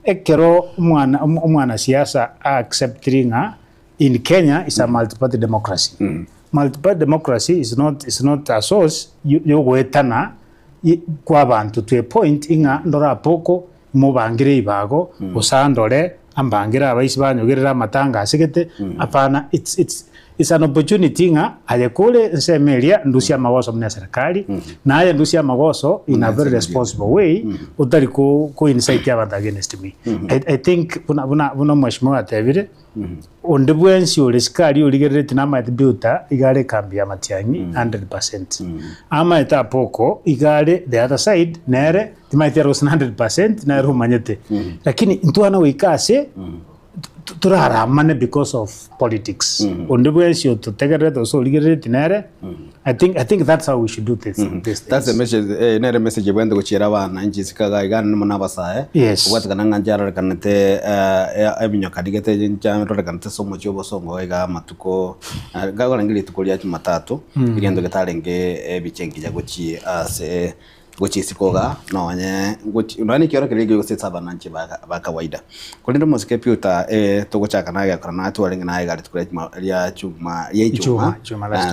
ekero umwana siasa acceptinga in Kenya is a multi-party democracy multi-party democracy is not a source yogwetana kwa bantu to a point inga ndora poko mubangire ibago usandore ambangira abaisi banyogerera matanga asigete apana it's an opportunity nga ayekule nsemelia ndusia magoso mna serikali na aya ndusia magoso in a very responsible way utari ko insight abantu against me. I think buna mheshimiwa atebire onde bwensi ole sikali oligerete na ma builder igale kambi ya Matiang'i 100%. Ama eta poko igale the other side nere timaiti ros 100% na rumanyete. Lakini ntuana wikase turaramane because of politics. Onde bwensi ototegerete so oligerete nere. I think that's how we should do this. That's the message. Nere message bwende guchira abana inji sikaga igana nimo basae. Yes. Ubata kananga njara kanete ebinyo kadigete njara kanete somo cyobo songo iga matuko gagora ngiri tukolia matatu igendo getalenge ebichengi guchi ase guchi sikoga no anye guchi unani kioro kelege gusetsa bananchi ba kawaida kulindo mosike piuta tugochaka naga kana tuwalinga naga gari tukolia ya chuma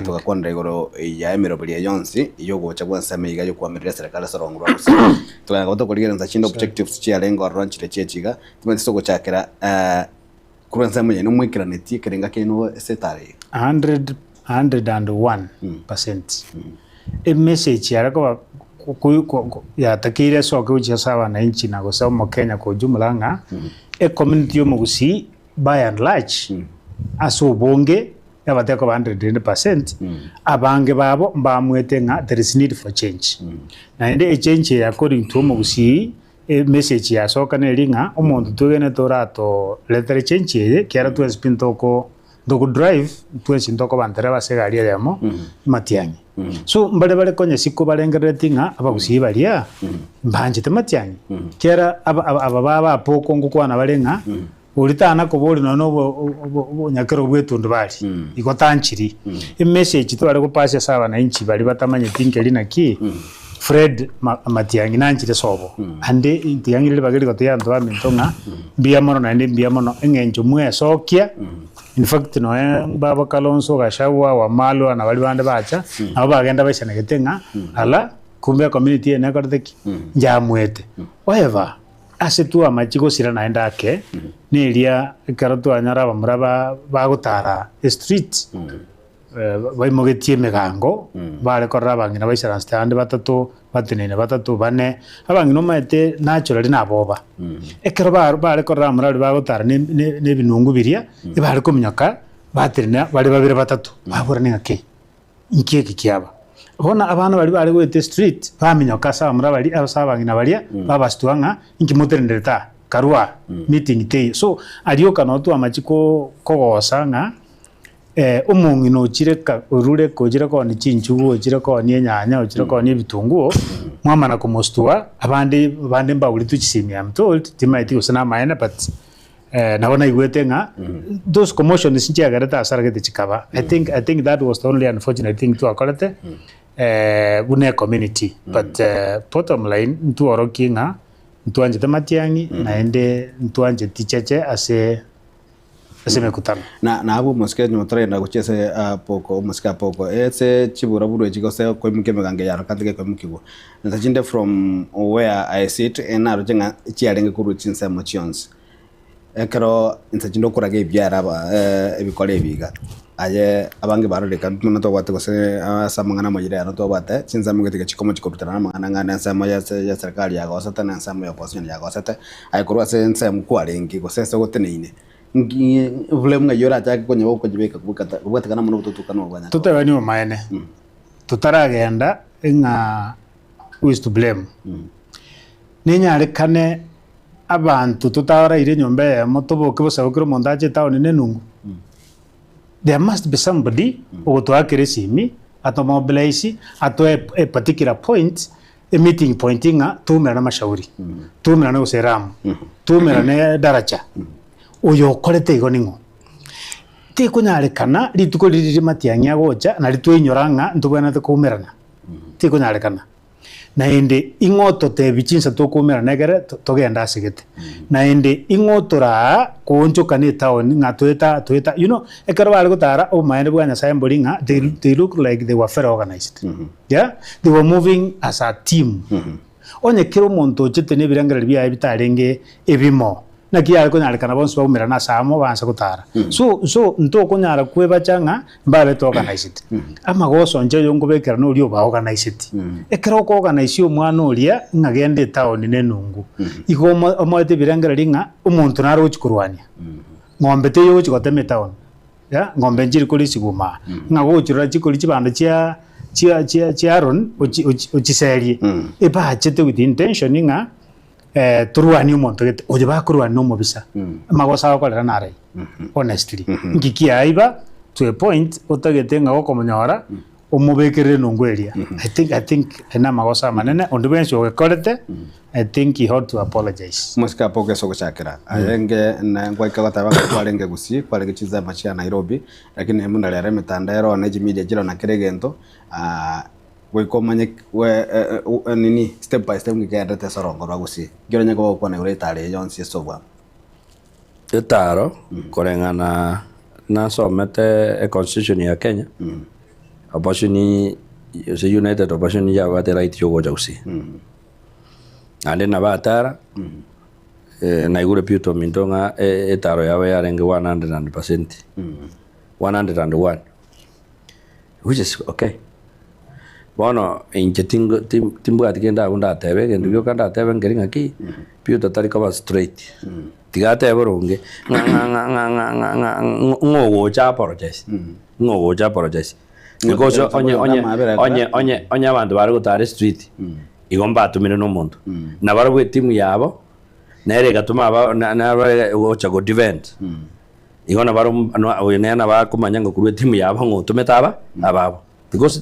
tukakwanda igoro ya emero bali yonsi yogo chagwa nsame igayo kwa mirira serikali sorongura gusa tukagoto kuligera nzachindo objectives chia lengo ronchire chechiga tumwe tugochakira kuranza munye no mwikiraneti kerenga kino setare 101%. A message yarako ya takire soke uchi sawa na inchi na gusoma Kenya kwa jumla nga e community yo mugusi by and large aso bonge yabateko 100% abange babo mbamwete nga there is need for change na ende change according to mugusi e message ya soka ne linga omuntu tugene torato letter change ye kera tu espintoko dogo drive tu espintoko bantera basegari yamo Matiang'i. So mbale konye siko balengeretinga abagusi balia mbanje Matiang'i kera ababa poko ngukwana balenga ulitana ko boli no nyakero bwetu ndubali ikotanchiri message to bale kupasha sawa na inchi bali batamanye tinkeli naki Fred Matiang'i nanchire sobo ande Matiang'i le bageli kotoya ndo amintonga mbiamono na ende mbiamono engenjo mwe sokia. In fact no baba Kalonzo gashawa wa malo na bali bande bacha abo bagenda baisha negetenga ala kumbe community ene kodeki njamwete whatever asetu amachiko sira naenda ake nilia karotu anyara bamuraba bagutara street baimogetie megango bale korra bangina baisha stand batatu batinene batatu bane abangino maete naturally naboba ekero bale korra murali bagutara ne binungu biria ibale kumnyaka batirina bale babire batatu babura ngake inkeke kiaba bona abana bali gwete street bamenyoka sa murabali abasabangina balia babastwanga inkimoterendeta karua meeting day so alioka no tu amachiko kogosanga umungi no chireka urure kojira ko ni chinchugu ojira ko ni nyanya ojira ko ni bitunguo mwamana ko mostua abandi mbawuli tuchisimya I'm told timaiti usana maana but naona igwetenga those commotions sinchi agareta asaragete chikaba I think that was the only unfortunate thing to akolete bune community but bottom line ntu orokinga ntu anje Matiang'i naende ntu anje ticheche ase mekutano na abo mosike nyotrenda guchese poko mosika poko ese chibura buru chikose ko mukemegange yaro kandike ko mukigo ndachinde from where I sit enaro jenga chiarenge kuru chinsa motions ekero ntachindo kurage byara ebikole biga aye abange baroreka ntuna to wate gose asamangana mojire yaro to wate chinsa mugete chikomo chikorutana mangana ngana nsama ya serikali ya gosata na nsama ya opposition ya gosata ay kurwa se nsama kwarengi gose se goteneine ngi vule mga yora ta ko nyawo ko jibeka kubata kana muno tutukana bwana tutawani wa maene tutaragenda inga who is to blame ninya kane abantu tutawara ire nyombe motoboke bosabukiro mondaje taone nenungu there must be somebody oto akeresimi ato mobilize ato a particular point a meeting pointinga tumera na mashauri tumera na useramu tumera na daraja uyo kolete igoningo ti kunyarekana rituko riri Matiang'i agocha na ritwe inyoranga ntubana te kumerana ti kunyarekana na indi ingoto tebichinsa tukumira negere togenda sigete na indi ingotora kunjuka ni town nga tweta you know ekero bali gutara o maende bwa Nyasaye mbolinga they look like they were fair organized yeah they were moving as a team onye kiro muntu chete ne birangere bya bitarenge ebimo na kiya ko nyala kana bonso bumira na samo bansa gutara so nto ko nyala kweba changa mbabe to organized ama goso nje yongo bekera no lyo ba organized ekero ko organize omwana olia ngagende town ne nungu igo omoete birangere linga umuntu naro chikurwania ngombe te yo chikoteme town ya ngombe njiri kuli siguma ngago chira chikuli chibanda chia Aaron uchiserie eba chete with intention nga turuani umuntu gete oje bakuruani no mobisa magosa akolera nare honestly ngikia aiba to a point otagete nga gokomonyora omubekere nungweria I think ena magosa manene ondubenso wekorete I think he had to apologize musika poke soko chakira ayenge na ngwaika gataba kwalenge gusi kwalenge chiza machia Nairobi lakini hemunda lere mitandero na media jiro na kiregento wekomanye nini step by step ngikenda tesorongo ragusi gironye ko kone ure tare yonsi sobwa tetaro korengana na somete a constitution ya Kenya opposition is united opposition ya wate right yogo jausi ande na batara na igure pito mintonga etaro yawe yarenge 100% 101 which is okay bono inje timbu atikenda unda tebe gendu yo kanda tebe ngeringa ki pito tari kaba straight tigate boronge ngogo cha apologize because onye abantu bari gutare street igomba atumire no muntu na bari bwe timu yabo nere gatuma aba na ocha go event igona bari oyo nena bakumanya ngo kurwe timu yabo ngo tumetaba ababo because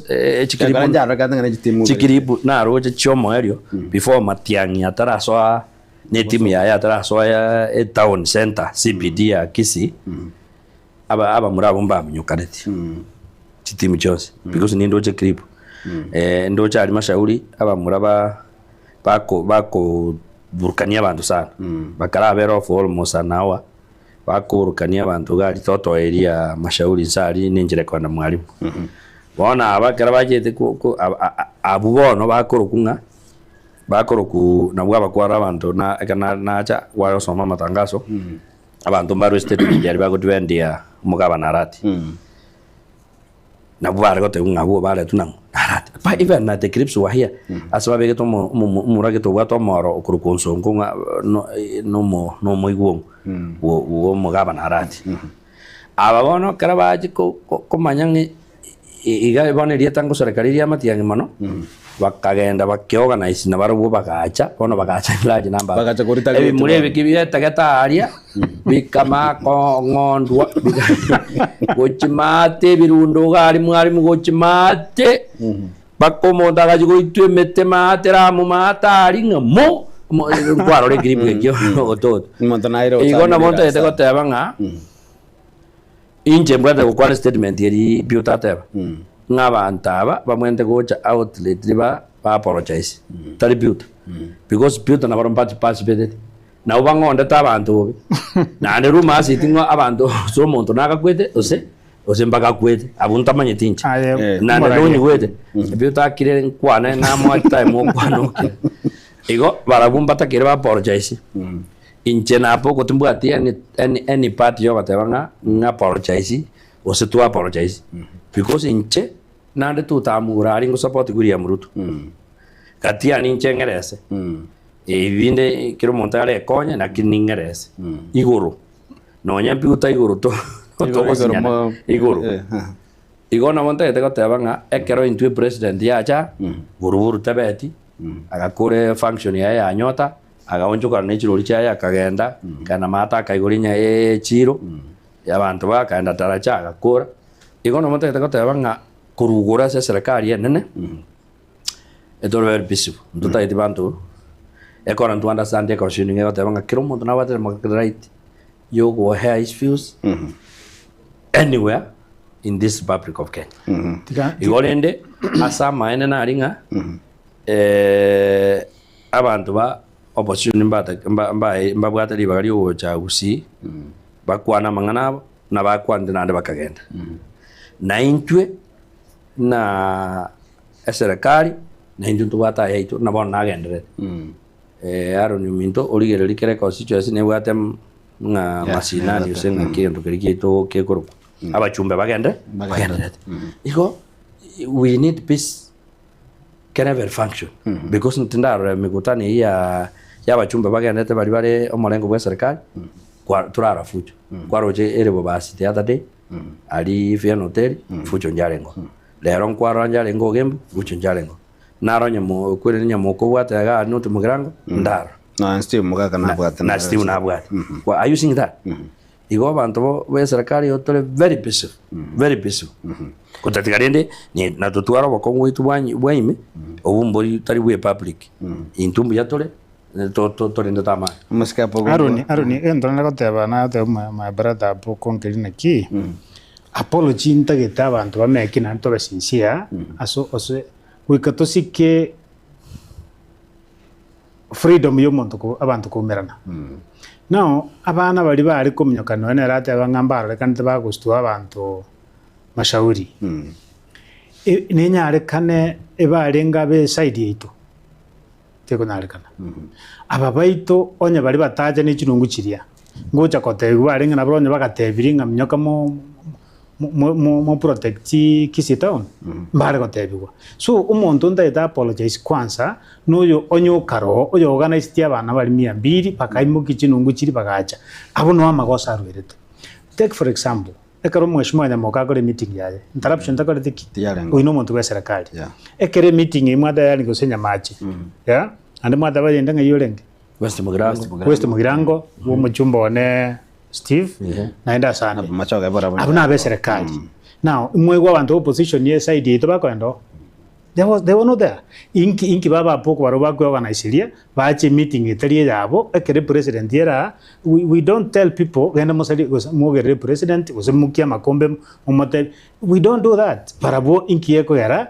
chikiribu na roje chomo erio before Matiang'i atarasoa ne timu ya atarasoa ya town center CBD ya Kisii aba murabo mba mnyukareti chitimu chose because ni ndoje kribu ndoje ali mashauri aba muraba bako burkania bantu sana bakara bero for almost an hour bako burkania bantu gali toto area mashauri sari ninjire kwa na mwalimu bona abakara bajete abubono bakoro ku nabwa bakwara abantu na kana nacha wao soma matangazo abantu mbaru state yari bago twendia mugaba narati nabwa ariko te ungabu bale tunang narati pa even na the clips wa here asababe ke to murage to wa to moro okuru konsongo no mo igwo wo mugaba narati ababono karabaji ko manyangi iga boneria tango serikali ya Matiang'i mano bakagenda bakiorganize na barubu bagacha bono bagacha large number bagacha kurita murebe kibiye tagata aria bikama ngondwa gochimate birundo gali mwari mugochimate bakomo dagaji goitwe mete matera mu matari ngamo kwaro le gripe kyo otot montonairo igona monta ete gotebanga inje mbwate ko statement yeri biutateba ngabantaba bamwende gocha outlet liba ba apologize tribute because built na baron participated na ubangonde tabantu na ne ruma sitingo abantu so muntu nakakwete ose mpaka kwete abunta manyetincha na ne ni kwete built akire nkwana na mo time okwano igo barabumba takire ba apologize inche na poko tumbuati any party yo batebanga nga apologize ose tu apologize because inche nande tutamura ari ngo support guria murutu katia ni ngerese vinde kiro montare konya na kiningerese iguru no nyampi uta iguru to iguru igona monta te gotebanga ekero intwe president yacha buruburu tabeti agakore function ya nyota agaonjoka ne chirori cha akagenda kana mata kaigorinya chiro yabantu bakaenda taracha agakora igona monta te gotebanga kurugura se serikali nene etoro ver bisibu nduta itibantu ekora ntu understand the questioning gotebanga kiro muntu na wate right you go hair his views anywhere in this republic of Kenya igolende asa maene na ringa abantu ba opposition mbabwata liba gali uchaguzi bakwana mangana na bakwande nande bakagenda na intwe na serikali na intu tubata yaitu na bona nagendere aro ni minto oligere likere ko situation ne bwate nga masinani usenga kintu kirikito kekoro abachumbe bagende iko we need peace can ever function because ntindaro mikutani ya bachumbe bagende te bari omolengo bwa serikali kwa turara fujo kwa roje ere basi the other day ali fian hotel fujo njalengo lero nkwara njalengo gembu fujo njalengo naro nyamo kwere nyamo ko bwata ga no tumugirango ndaro na still mugaka na bwata na still na bwata are you seeing that igo abantu be serikali otole very peaceful very peaceful kutatigarende ni na tutwara bakongo itu bwaime obumbori tari bwe public intumbu yatole to rinda tama musika pogo aroni endona goteba na te my brother po konkelina ki apology ntageta abantu bamekina ntobe sincere aso wikatosike freedom y'omuntu ko abantu kumerana now abana bali bari kumnyokano ne rate bangambara kandi bagustua abantu mashauri nenya rekane ebarenga be side yitu teko narekana aba baito onye bali bataje ni kirungu kiria ngocha kote barenga na bronye bakatebiringa mnyoka mo protect kisi town mbare kotebiwa so umuntu ndaita apologize kwanza noyo onyo karo oyo organize abana bali 200 pakaimuki kinungu kiri bagacha abo no amagosa rwerete take for example ekero mweshimwa na mokagore meeting yaye interruption takore tiki uino muntu wa serikali ekere meeting imwada yali gusenya machi ya ande mwada bagenda ngayolenge West Mugirango wo muchumba one Steve naenda sana machoga bora abuna be serikali now mwego abantu opposition ye side ito bakwendo they were not there inki baba poko baroba ko organize bache meeting itari yabo ekere president era we don't tell people genda musali mogere president usemukia makombe umote we don't do that parabo inki yeko yara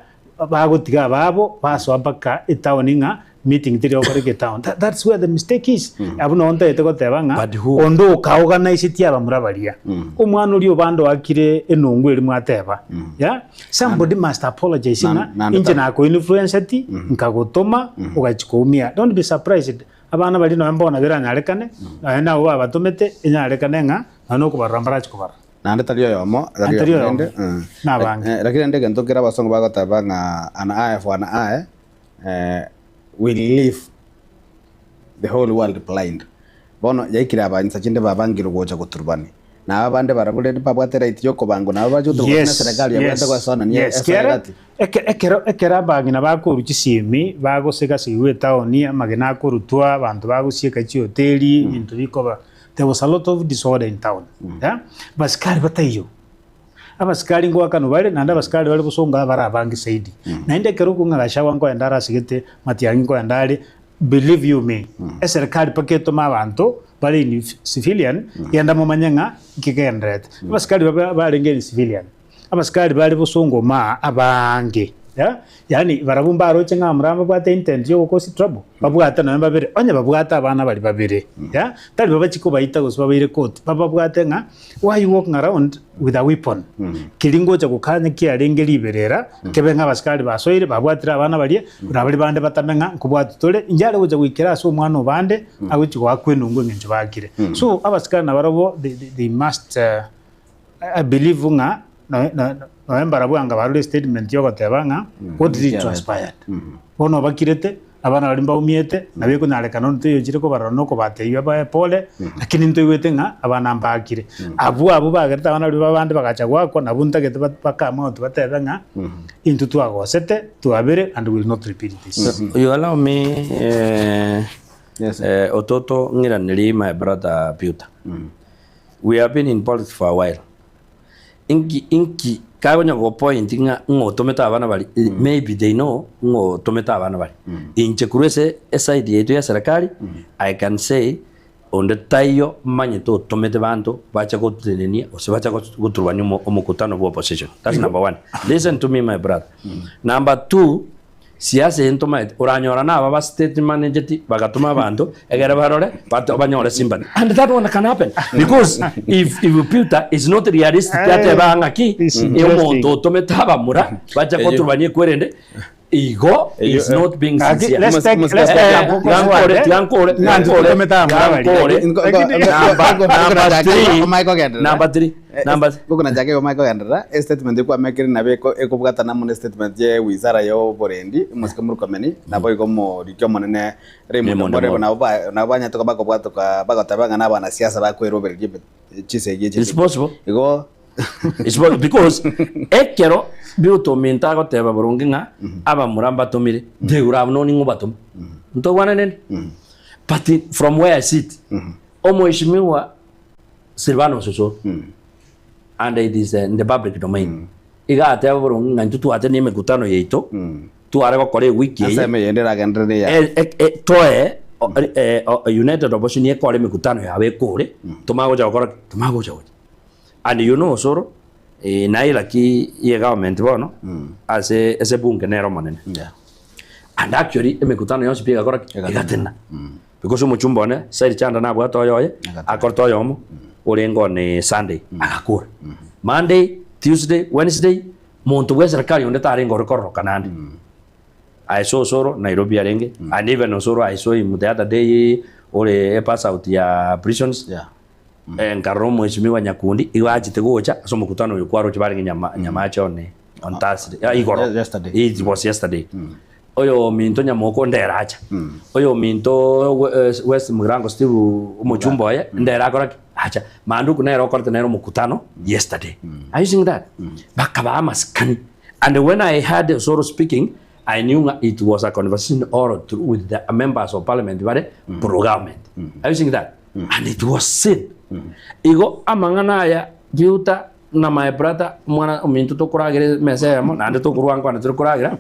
bagotiga babo baso abaka itawoninga meeting tiri okoreke town that's where the mistake is abuno onta etego tebanga ondo ka organize tiaba murabaria omwana uri obando akire enungu eri mwateba yeah somebody must apologize na inje na ko influence ati nkagotoma ugachikumia don't be surprised abana bali no mbona biranya arekane na uba batomete inyarekane nga nanoko barambara chikubara nande taliyo yomo na bangi lakini ndege ntokera basongo bagotabanga ana aye for ana aye will leave the whole world blind bono yaikira abanza chinde babangiro gocha kuturbani na abande barabule babwatera ityo kobango na bajuto na serikali yabata kwa sana ni serikali ekera bagina bakuru kisimi bagoseka siwe taoni magena kurutwa abantu bagusika chi hoteli into bikoba there was a lot of disorder in town yeah baskari batayo abaskari ngo akano bale nanda baskari bale busonga barabangi saidi na inde keruko ngagashawa ngo endara sigete matiyangi ngo endali believe you me serikali paketo mabantu bale ni civilian yanda mu manyanga kigendret abaskari bale ngeni civilian abaskari bale busongo ma abange yeah yani barabumba aroche ngamramba bwate intent yo kosi trouble babwata na babere onye babwata abana bali babere yeah tali babachiko baita gusba bayire court babwate nga why you walking around with a weapon kilingo cha kukanya kiarenge liberera kebenga baskali basoire babwatira abana bali urabali bande batamenga kubwata tole injale uja kwikira so mwana obande awichi kwa kwenungu ngenje bagire so abaskali na barabo they must I believe nga November abwanga barule statement yo gotebanga what did transpired bono bakirete abana balimba umiete nabiko nalekana nto yojire ko barono ko bateywa ba pole lakini nto iwete nga abana mbakire abo bagerta abana bali babande bagachagwa ko nabunta gete bakama to batebanga into twagosete tuabere and will not repeat this you allow me ototo ngiraniri my brother Peter we have been in politics for a while inki kagonya go point nga ngotometa abana bali maybe they know ngotometa abana bali inche kurese side yetu ya serikali I can say on the tayo manyeto tomete bantu bacha kutenenia o se bacha kuturwanya omukutano wa opposition that's number 1 listen to me my brother number 2 siasa entoma uranyora na aba state manager bagatuma abantu egere barore banyore sympathy, and that one can happen because if Peter is not realistic ate banga ki umuntu tometaba mura bacha koturubanye kwerende ego is not being sincere. Let's take number 3 kuna jage Michael Gendera statement kwa mekiri na beko ekubwata na mun statement ye wizara yo borendi musikemuru komeni na boy komo rikyo monene Raymond Morebo na banya to bako bwato ka bagotabanga na bana siasa bakwero belgi chisege it's possible ego it's possible because ekero biuto minta go teba burunginga aba muramba tomire de urabno ningo batom nto wana nene but from where I sit omoishimiwa Silvano Soso and it is in the public domain iga ateba burunginga ntutu atene mekutano yeito tu arego kore wiki aseme yendera gendere ya toe United Opposition ye kore mekutano yawe kore tumagoja and you know soro naila ki ye government bono ase bunge nero manene and actually emekutano yose pia gakora igatena because umuchumba ne side chanda na bwa toyo ye akorto yomo urengo ni Sunday akakura Monday Tuesday Wednesday muntu wa serikali onde tarengo rekorro kanandi I saw soro Nairobi arenge and even soro I saw him the other day ore pass out ya prisons Nkaromo ishimiwa Nyakundi iwajite gocha so mukutano yukwaro chibaringi nyama chone on Thursday yesterday it was yesterday oyo minto nyamoko nderacha oyo minto West Mugrango Steve umuchumba ye ndera akora acha mandu kunero korte nero mukutano yesterday are you seeing that bakaba amaskani and when I heard Soro speaking I knew it was a conversation or with the members of parliament pro government are you seeing that and it was said igo amangana ya giuta na my brother mwana mintu to kuragire mese mo nande to kurwanga na to kuragira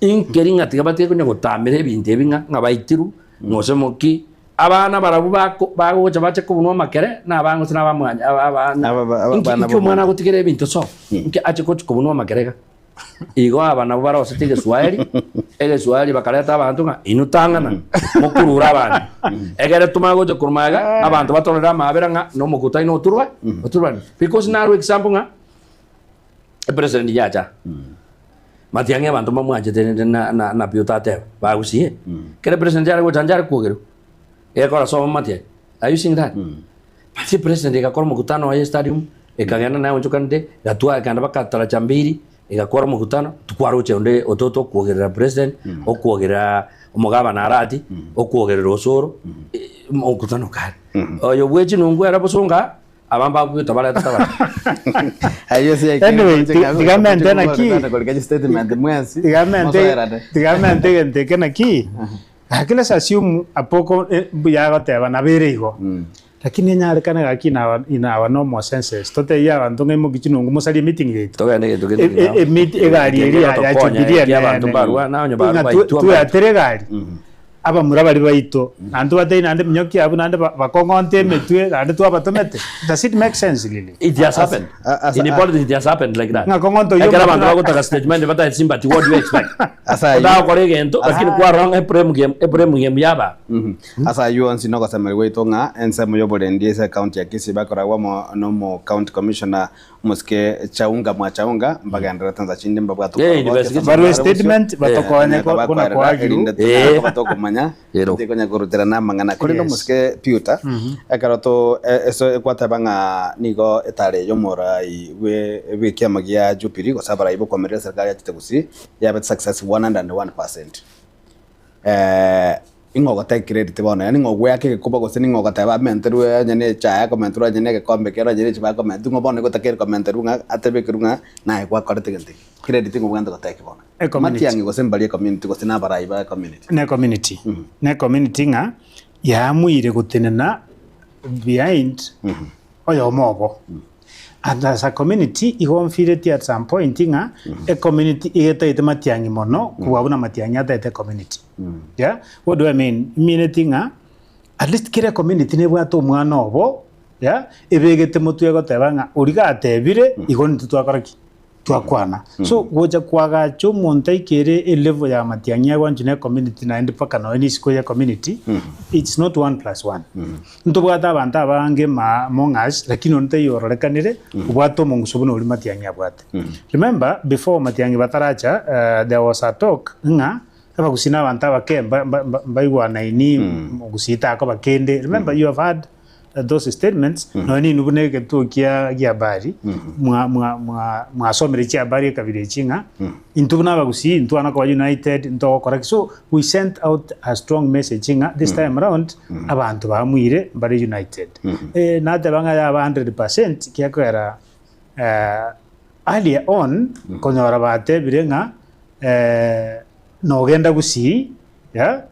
inkeringa tigabate kunya gutamire binte binga ngabaitiru ngose moki abana barabu bago chabache kubunwa makere na abango sina bamwanya abana mwana gutigire bintu so nke ache ko kubunwa makere igo abana baro sitige swahili ege swahili bakaleta abantu nga inutangana mukurura abana egere tumago je kurmaga abantu batorera mabera nga no mukuta ino turwa because naru example nga president yacha matiange abantu mamwaje na piutate bagusie kere president yare go janjare kugero ekora so matie are you seeing that pati president ekakora mukutano wa stadium ekagenda nayo chukande gatua ekanda bakatara chambiri igakora mukutano tukwaruche onde ototo kuogerera president okuogerera umugabana arati okuogerera osoro mukutano kare oyo bwechi nungwe arabosonga abamba kutabala tatabala ayo se anyway tigamente na ki kwa statement mwensi tigamente gente que na ki akila assume apoko buyago teba na bereigo lakini nyare kana gaki ina wa no more senses tote ya bantu ngemo kichino ngumosali meeting yetu togende meet egari eri ya chubiria ya bantu barwa naonyo barwa tu ya teregari aba murabari baito nantu bate nande mnyoki abu nande bakongonte metue nande tu abatomete does it make sense really it has happened in politics it has happened like that ngakongonto yo kala bantu bagota statement bata sympathy what do you expect asa da korege ento lakini kwa wrong eprem game yaba asa yo nsino ko samari weito nga ensemo yo borendi esa county ya Kisii bakora wa no county commissioner muske chaunga mwa chaunga mbagandira Tanzania chinde mbabwato baru statement batokone ko kuna kwa agiru batoko ndikonya kurutira na mangana kuri no muske piuta akaroto eso kwatabanga nigo etare yomora we kiama gia Jubilee ko sabara ibo komerera serikali ya Kisii ya bet success 101%. Ingo take credit bona yani ngo yake kuba ko sini ngo kataba menteru nyane cha ko menteru nyane ke kombe kero nyane chiba ko mentu ngo bona ko take ko menteru nga atebe kirunga na kwa korete gente credit ngo nganda ko take bona mati yangi ko sembali community ko sina bara iba community ne community nga ya muire gutenena behind oyo mobo and as a community igomfireti at some point nga a community ite matiangi mono kuwabuna matiangi ate community yeah what do I mean nga at least kire community ne bwato mwana obo yeah ebegete mutu yego tebanga uriga atebire igoni tutwakoraki twakwana so goja kwaga cho montai kere e level ya matiangya wanjune community na paka no ni siko ya community it's not 1+1 ntobwata abantu abange mongas lakini ontai yororekanire ubwato mungusubuno uri matiangya bwate remember before matiangya bataracha there was a talk nga abagusina abantu abakemba baigwa naini mugusita ako bakende remember you have had those statements no ni nubuneke to kia bari mwa somere chia bari kabire chinga intubuna bagusi intwana kwa United into correct so we sent out a strong message chinga this time around abantu bamwire bari United na tabanga ya 100% kia kwera earlier on konyora bate birenga no genda gusi ya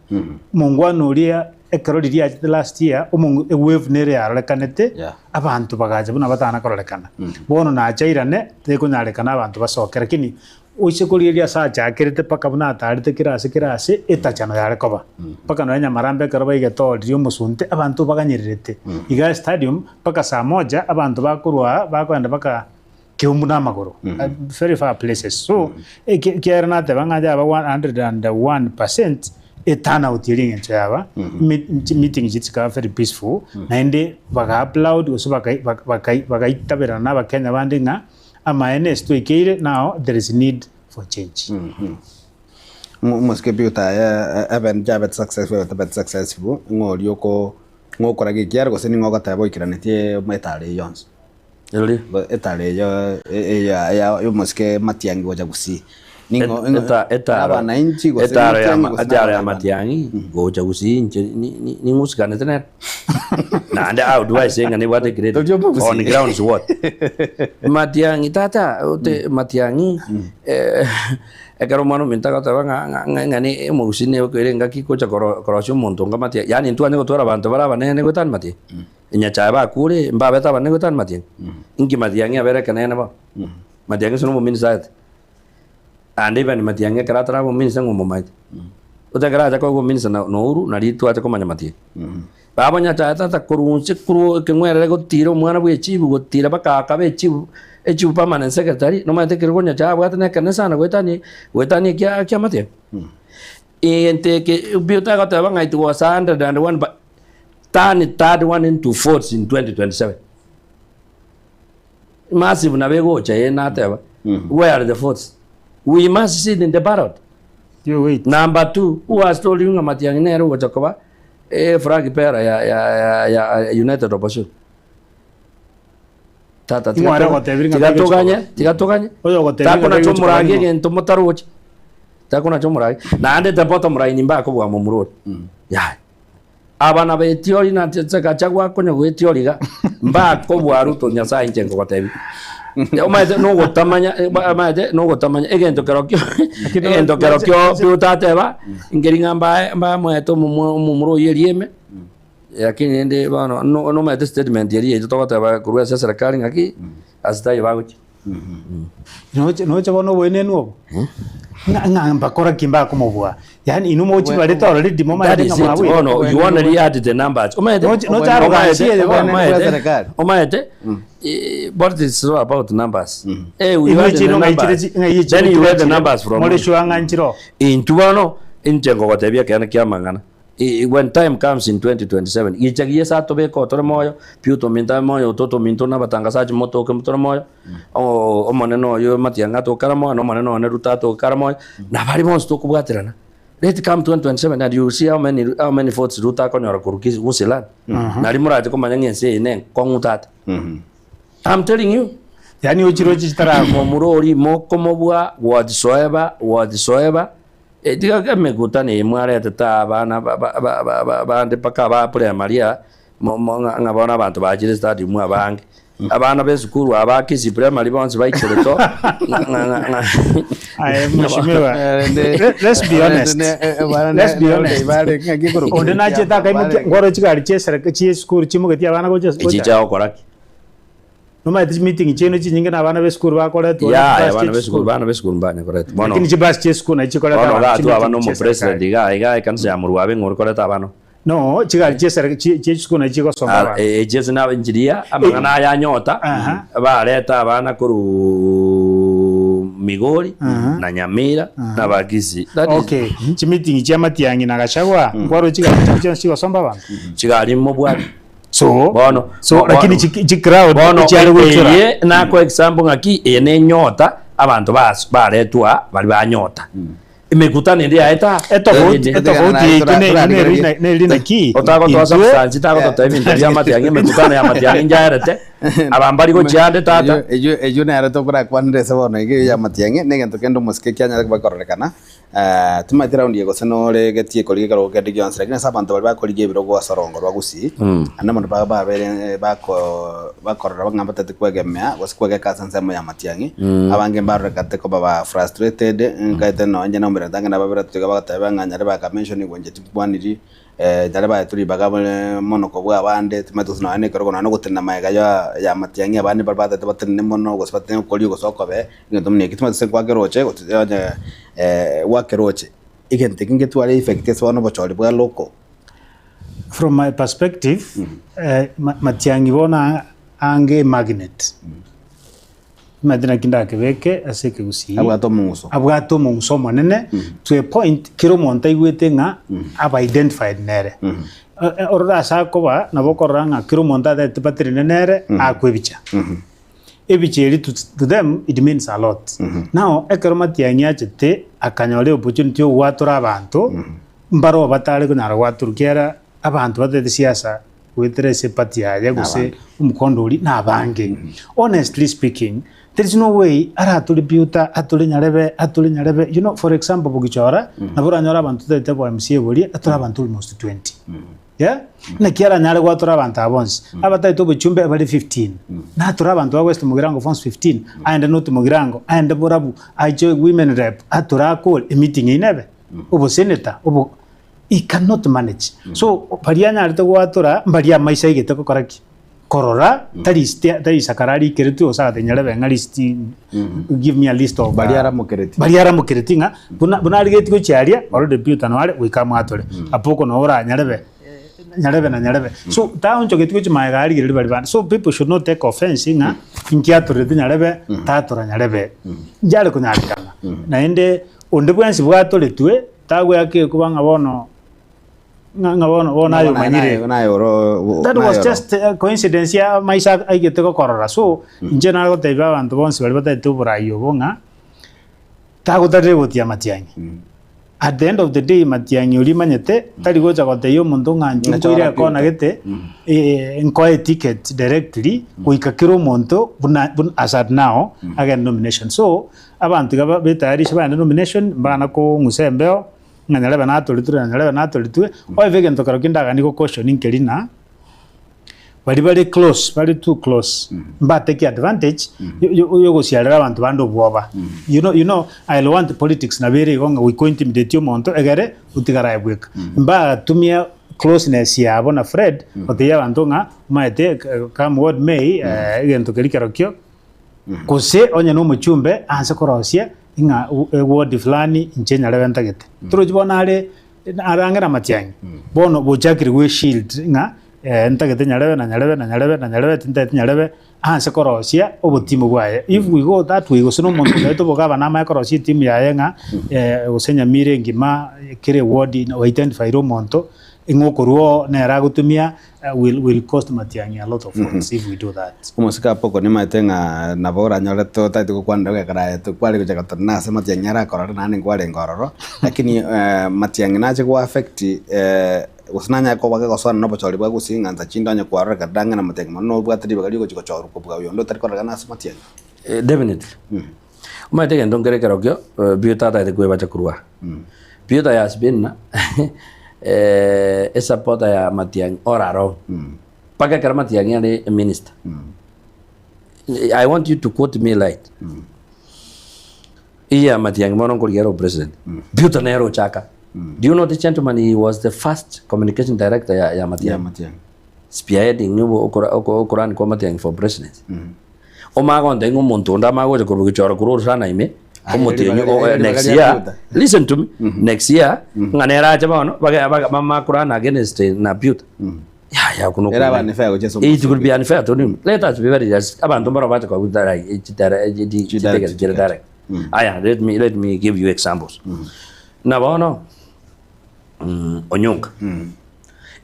mungwano uria ekarori ya last year wave nere yarekanete abantu bagaje buna batana korolekana bono na chairane tekunarekana abantu basokera kini uise kuriria sa chakirete paka buna atarite kirase etachano yarekoba paka no nyamarambe karaba igetori umusunte abantu baganyirete iga stadium paka saa moja abantu bakurwa bakwenda paka kiumbuna magoro very far places so kierna te banga ja 101% etana utiring enchaba meeting jitsika very peaceful naende baga upload uso baga itabera na bakenya bandinga ama ns to ikire now there is need for change muske biuta even jabet successful ngori yoko ngokora gikyar go sini ngogata boikiranetie metale yons eli etale ya muske matiangi goja gusi etara ya matiangi goja gusi ni musikane tenet na ande how do I say ngane what great on the ground is what matiangi tata ote matiangi ekaro mano minta kata ngane musine okerenga kikocha korosho montonga matia yani ntu ane gotora abantu baraba nene gotan mati nya chaba kure mbabe taba ne gotan mati inki matiangi abere kanene ba matiangi sono minsa ande even matiangi karatra mo minsa ngomo mai ota kara ko minsa no uru na ritu ate ko manya mati baba nya tata kurunse kuru kengwere go tiro mwana bwe chibu go tira baka kabe chibu echibu permanent secretary no mate kiro nya cha bwata ne kanesa na wetani kya mate ente ke biota ga taba ngai to 101 but turn third one into fourth in 2027 massive na bego cha na taba where are the fourths we must sit in the ballot you wait number 2 who has told you matiangi nero go chakoba frag pera ya United Opposition tata tigatoganye takona chomurangi gento motarochi takona chomurangi na ande tapota murai nimba ko bwa mumuro ya abana be tiori na tsaka chagwa konya we tiori ga mba ko bwa ruto nyasa injengo kwatebi omaite no gotamanya egento kerokyo piutateba ingeringa mba mweto mumuro yerieme lakini ende bano no maite statement yeri tutokoteba kurwa serikali ngaki asitai baguchi no chabono bwene nuo ngamba kora kimba kumobwa yani inumo uchi baleta already mama ya ngama bwe no you want to add the numbers omaite no charo gansie omaite what is so about numbers we have the numbers then you have the numbers from molesho anganchiro intubano injengo gotebia kana kiamangana when time comes in 2027 ichagiye sato be kotore moyo piuto minta moyo toto minto na batangasaji moto ke motore moyo o moneno yo matianga to karamo no moneno ne rutato karamo na bari monsto kubwatirana let come 2027 and you see how many votes ruta konyora kuruki usela na rimurate ko manyangense ne kongutata I'm telling you yani uchiro chitara ko murori moko mobwa wadisoeba diga kame gutane mware tata bana bande paka ba primaria ngabona abantu bajire stadi mu abange abana besukuru abakisi primary bonse baikereto let's be honest onde na cheta kai ngoro chigari chesera chi school chimugati abana go chichao koraki no ma this meeting cheno chinyinga na abana besukuru bakora to bana besukuru mbane correct bono lakini chibas chesku na chikora ta tu abana mo president iga kanse amuru abe ngoro kora ta abana no chigari chesera chesku na chiko somba chesna injiria amangana ya nyota ba leta abana kuru Migori na Nyamira na Bagisi. Okay, nchi meeting cha Matiang'i na Gachagua kwaro chiga somba bantu chigari mo bwari so lakini chi crowd cyari gucura na ko example ngaki ene nyota abantu baretwa bari banyota imekutana ndio aita tofauti ne lina ki otako to substance tako to time ndio Matiang'i imekutana ya Matiang'i njarete abambari go chande tata ejo na arato kura kwanire sabona ige ya Matiang'i negento kendo muske kyanya bakorekana tumatira undi yego senore getie kolige karo kedi gyons lakini sabantu bali bakolige biro go sorongo rwagusi ana muntu baba bere bakorora bangamba tete kwegemea gosikwege kasansemo ya Matiang'i abange mbarekate ko baba frustrated ngaite no anje no mbere tanga na babira tuga bagatabe nganyare baka mention ngo nje tubwaniri dare ba turi baga mono ko bwa bande tumato sino ane karo no gutena maega ya Matiang'i abandi barbata batene mono gosbatene koli go sokobe ngitumne kituma se kwa geroche wakeroche igente kinge twale effect so no bochori bwa local. From my perspective Matiang'i bona ange magnet madina kinda kebeke aseke gusi abwato munguso monene to a point kiro monta igwete nga aba identified nere orada sakoba nabokoranga kiro monta that patrine nere akwebicha ebicheri to them it means a lot. Now ekero Matiang'i achete akanyore opportunity watura abantu mbaro batale kunara waturukera abantu batete siasa wetere sepatia ya guse umukondori na bange. Honestly speaking, there is no way ara atuributa aturi nyarebe you know, for example bugichora nabura nyora abantu tete bo MCA boli atura abantu almost 20 yeah na kiara nyare gwatura abantu abonse abata to buchumbe abali 15 na atura abantu wa West Mugirango Fonds 15 and not Mugirango and borabu ajo women rep atura call a meeting inebe obo senator obo he cannot manage so parianya alito gwatura mbaria maisha igete ko koraki korora tari sakarari keretu osaka nyarebe nga list give me a list of bariara mukereti nga buna arigeti ko charia already deputy anwale wikama atore apoko no ora nyarebe so taun chogetu ko maega arigeri bari ban so people should not take offense nga inkiature nyarebe tatora nyarebe njale ko nyarikana na ende onde bwansi bwatole tue tagwe yake kubanga bono nayo manyire that was just a coincidence ya maisha aigete ko korora so nje na go teba abantu bonse bali batatu burayo bonga tago tare gotia Matiang'i at the end of the day Matiang'i uri manyete tari goja go teyo mundu nganju ko ire akona gete enkoe ticket directly kuikakiro monto bun asad now again nomination so abantu gaba betari shaba nomination bana ko ngusembeo nganyalebe na atolitwe oivege ntokaro kindaga niko cautioning kelina bali close bali too close mba take advantage yogo sialera abantu bando bwoba you know I want politics na bere gonga we go intimidate monto egere utigara ebweka mba tumia closeness yabo na Fred oteya bantu nga maete come what may egento kelikero kose onye no muchumbe anse korosia inga word fulani nchenya lewenta gete turujibona ale arangera Matiang'i bono bojakiri we shield inga ntagete nyarebe tintete nyarebe anse korosia obutimu bwaye if we go that way gosono muntu neto bogaba na ma korosia timu yaye nga usenya mire ngima kire word no identify ro monto ingokoruo na ragutumia will cost Matiang'i a lot of funds if we do that. Umusika poko ni maetenga na bora nyore to tatu ko kwanda ga kara to kwali ko jaga tona se Matiang'i ara korora na ni kwale ngororo lakini Matiang'i na je ko affect usnanya ko baga ko sona no bochori bwa gusinga nza chindanya ko araka danga na Matiang'i no bwa tadi baga ko choru ko bwa yondo tari korora na se Matiang'i definitely umaitega ndongere kerokyo biota ta ko bacha kurwa biota ya spinna esa pota ya Matiang'i oraro paka kara Matiang'i ane minister I want you to quote me right iya Matiang'i mono ko president biota nero chaka do you know the gentleman he was the first communication director ya Matiang'i spearheading nyubo okoran ko Matiang'i for president o mago ndengo muntu nda mago ko bichoro kuro sana ime next year listen to me next year nganera chabono baga mama kurana against na build ya kuno era banifaa ko cheso it will be unfair to him let us be very just abantu mbara bacha kwa direct Aya, let me give you examples. Na bono Onyonka.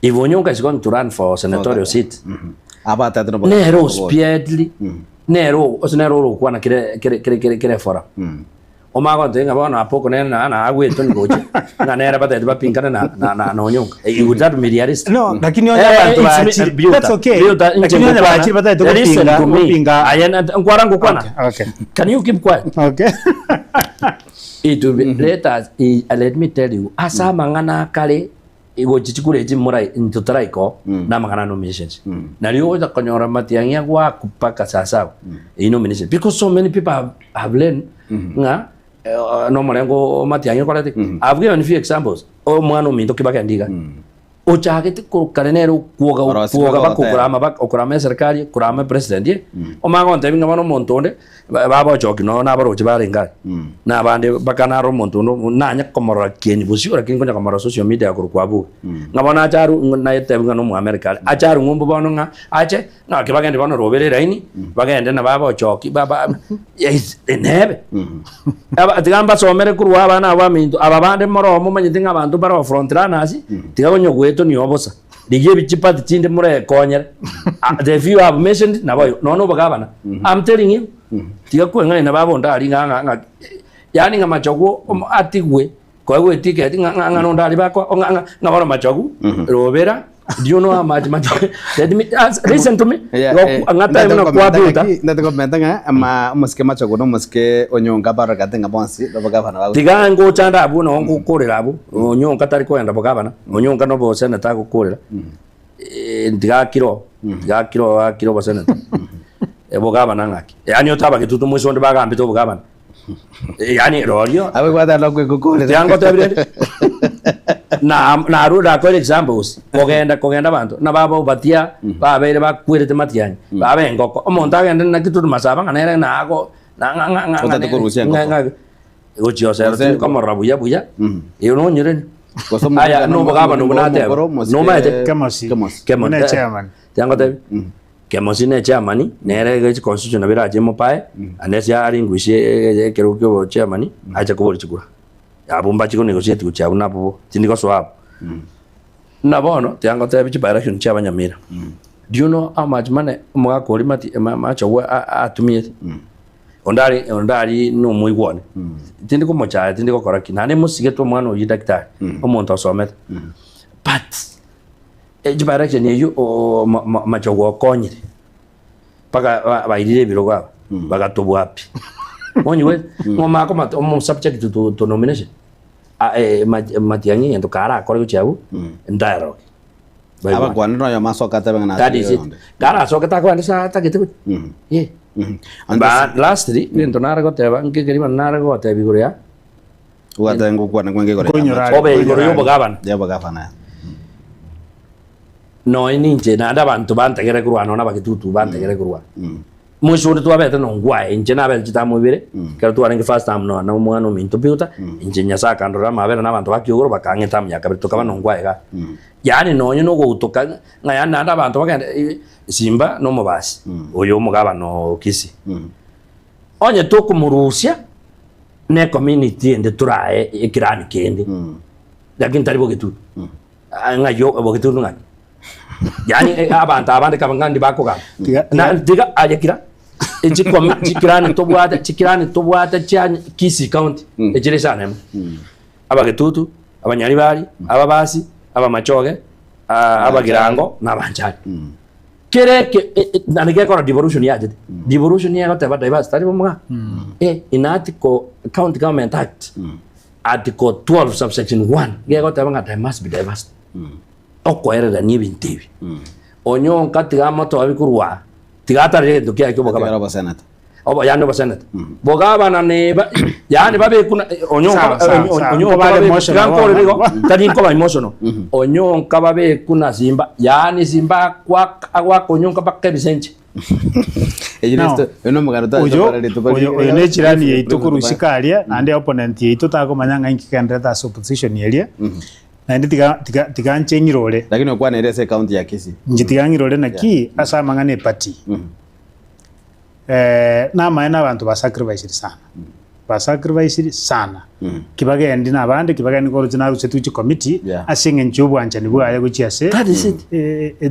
If Onyonka is going to run for senatorial seat, Nero speedily, Nero kwana kire fora. Omago tenga bona apoko na agwe ton goje. Na nera bata ba pinkana na Onyonka. You would that mediarist? No, lakini that's okay. Lakini bata kupinga. Ayana ngwarangu kwana. Okay. Can you keep quiet? Okay. It will be let me tell you, asa mangana kale igo chichikure chimurai intutaraiko na mangana nominations. Na liyo da konyora matiangia kwa kupaka sasa nomination because so many people have learned nga no malengo matiangia kwa lati. I've given a few examples. O mwana minto kibaka ndiga. O chakete ko karenero kuoga bakukurama okurama serikali kurama president o mago ntevinga mano montonde baba choki no na baro chibarenga na bande bakana ro montondo nanya komora keni busura kingo nya komora social media ko kwabu ngabona acharu na yetevinga no mu America acharu ngumbu bono nga ache na kibagende bono robere raini bagende na baba choki baba enebe aba tigamba somere kurwa bana abaminto ababande moro mo manyitinga abantu baro front runners tigagonyo gweto ni obosa digie bichipati chinde mure konyere the few have mentioned na boyo no bagabana I'm telling you tiga kwenga na babo ndali nga yani nga machogo atigwe kwa gwe ticket nga no ndali bako nga baro machogo robera do you know how much let me listen to me ngata ina kwa buta ndako metanga ama muske machogo no muske Onyonka baraka tenga bonsi bagabana bawo tiga ngo chanda abu no ngukorera abu Onyonka tari ko enda bagabana Onyonka no bo senata gukorera tiga kiro bo senata bogabana ngaki yani otaba kitutu mwisho ndo bagambe to bogabana yani rorio awe kwa dalo kwe gukorera yango tabre na aruda kwa examples kogenda bantu na baba batia babere bakwirete matiani babe ngoko omonta gende na kitu masaba nganere na ago nga gochio sera como rabuya buya yo no nyere aya no bagaba no bunate no maete kemosi chairman yango tabe kemosi ne chairman nere ge constitution abira jemo pae anesi ari ngwishe kerukyo chairman acha kubori chikura abumba chiko negotiate kucha unapo tindiko swap na bono tiango tabe chibaration chaba nyamira do you know how much money mwa ko limati macho wa atumie ondari no muigwane tindiko mocha tindiko koraki nane musige to mwana uyi daktari omonto somet but chibaration yeyo macho wa konyire paka baidire biroga bagatobu happy onyiwe ngoma ko mo subject to nomination matiangi ento kara kore kuchabu ndaro aba kwana no ya masoka tabe ngana that is it kara soka ta kwa ndisa ta gitu ye ba lastly ento narago teba ngikeri narago tebi guria uata ngo kwana kwenge gore obe gurio bogabana ya bogabana no ininje na anda bantu bantegere kurwa no na bakitutu bantegere kurwa mushuri tu abeta no ngwa inje na abeta chitamu bire kero tu arenga first time no na mwana minto piuta inje nyasa kandora mabera na bantu bakyogoro bakangeta myaka bito kaba no ngwa ega yani no nyo no gutoka ngayana anda bantu bakenda simba no mubasi oyo mugaba no kisi onye to kumurusya ne community ende turae ikirani kende lakini taribo gitu ngayo bogitu ngani yani abantu abandi kabangandi bakoga na diga ayekira chikirani tobwata cha Kisi County ejiresana abagetutu abanyari bari ababasi abamachoge abagirango nabanjari kereke nanige kora devolution yaje devolution ya gata diversity tari bomga inatiko County Government Act article 12 subsection 1 ge gata banga there must be diversity okwere da nibi ntibi Onyonka tigama to abikurwa tigata re to kya kyoboka ba senate oba yano ba senate boga na ne yani babe kuna Onyonka babe emotional ko rigo tadi ko ba emotional Onyonka babe kuna simba yani simba kwa Onyonka bakke bisenche ejinesto eno mugarota oyo ne chirani yeito kurushikalia ande opponent yeito tako manyanga inkikandeta opposition yelia na ndi tiga nchenyirole lakini kwa nerese county ya Kisi njitigangirole na ki asa mangane party na maana abantu ba sacrifice sana basacrifice sana kibagendi na bande kibagendi ko rutina rusetuchi committee asinge njubwanja ni bwaye guchiase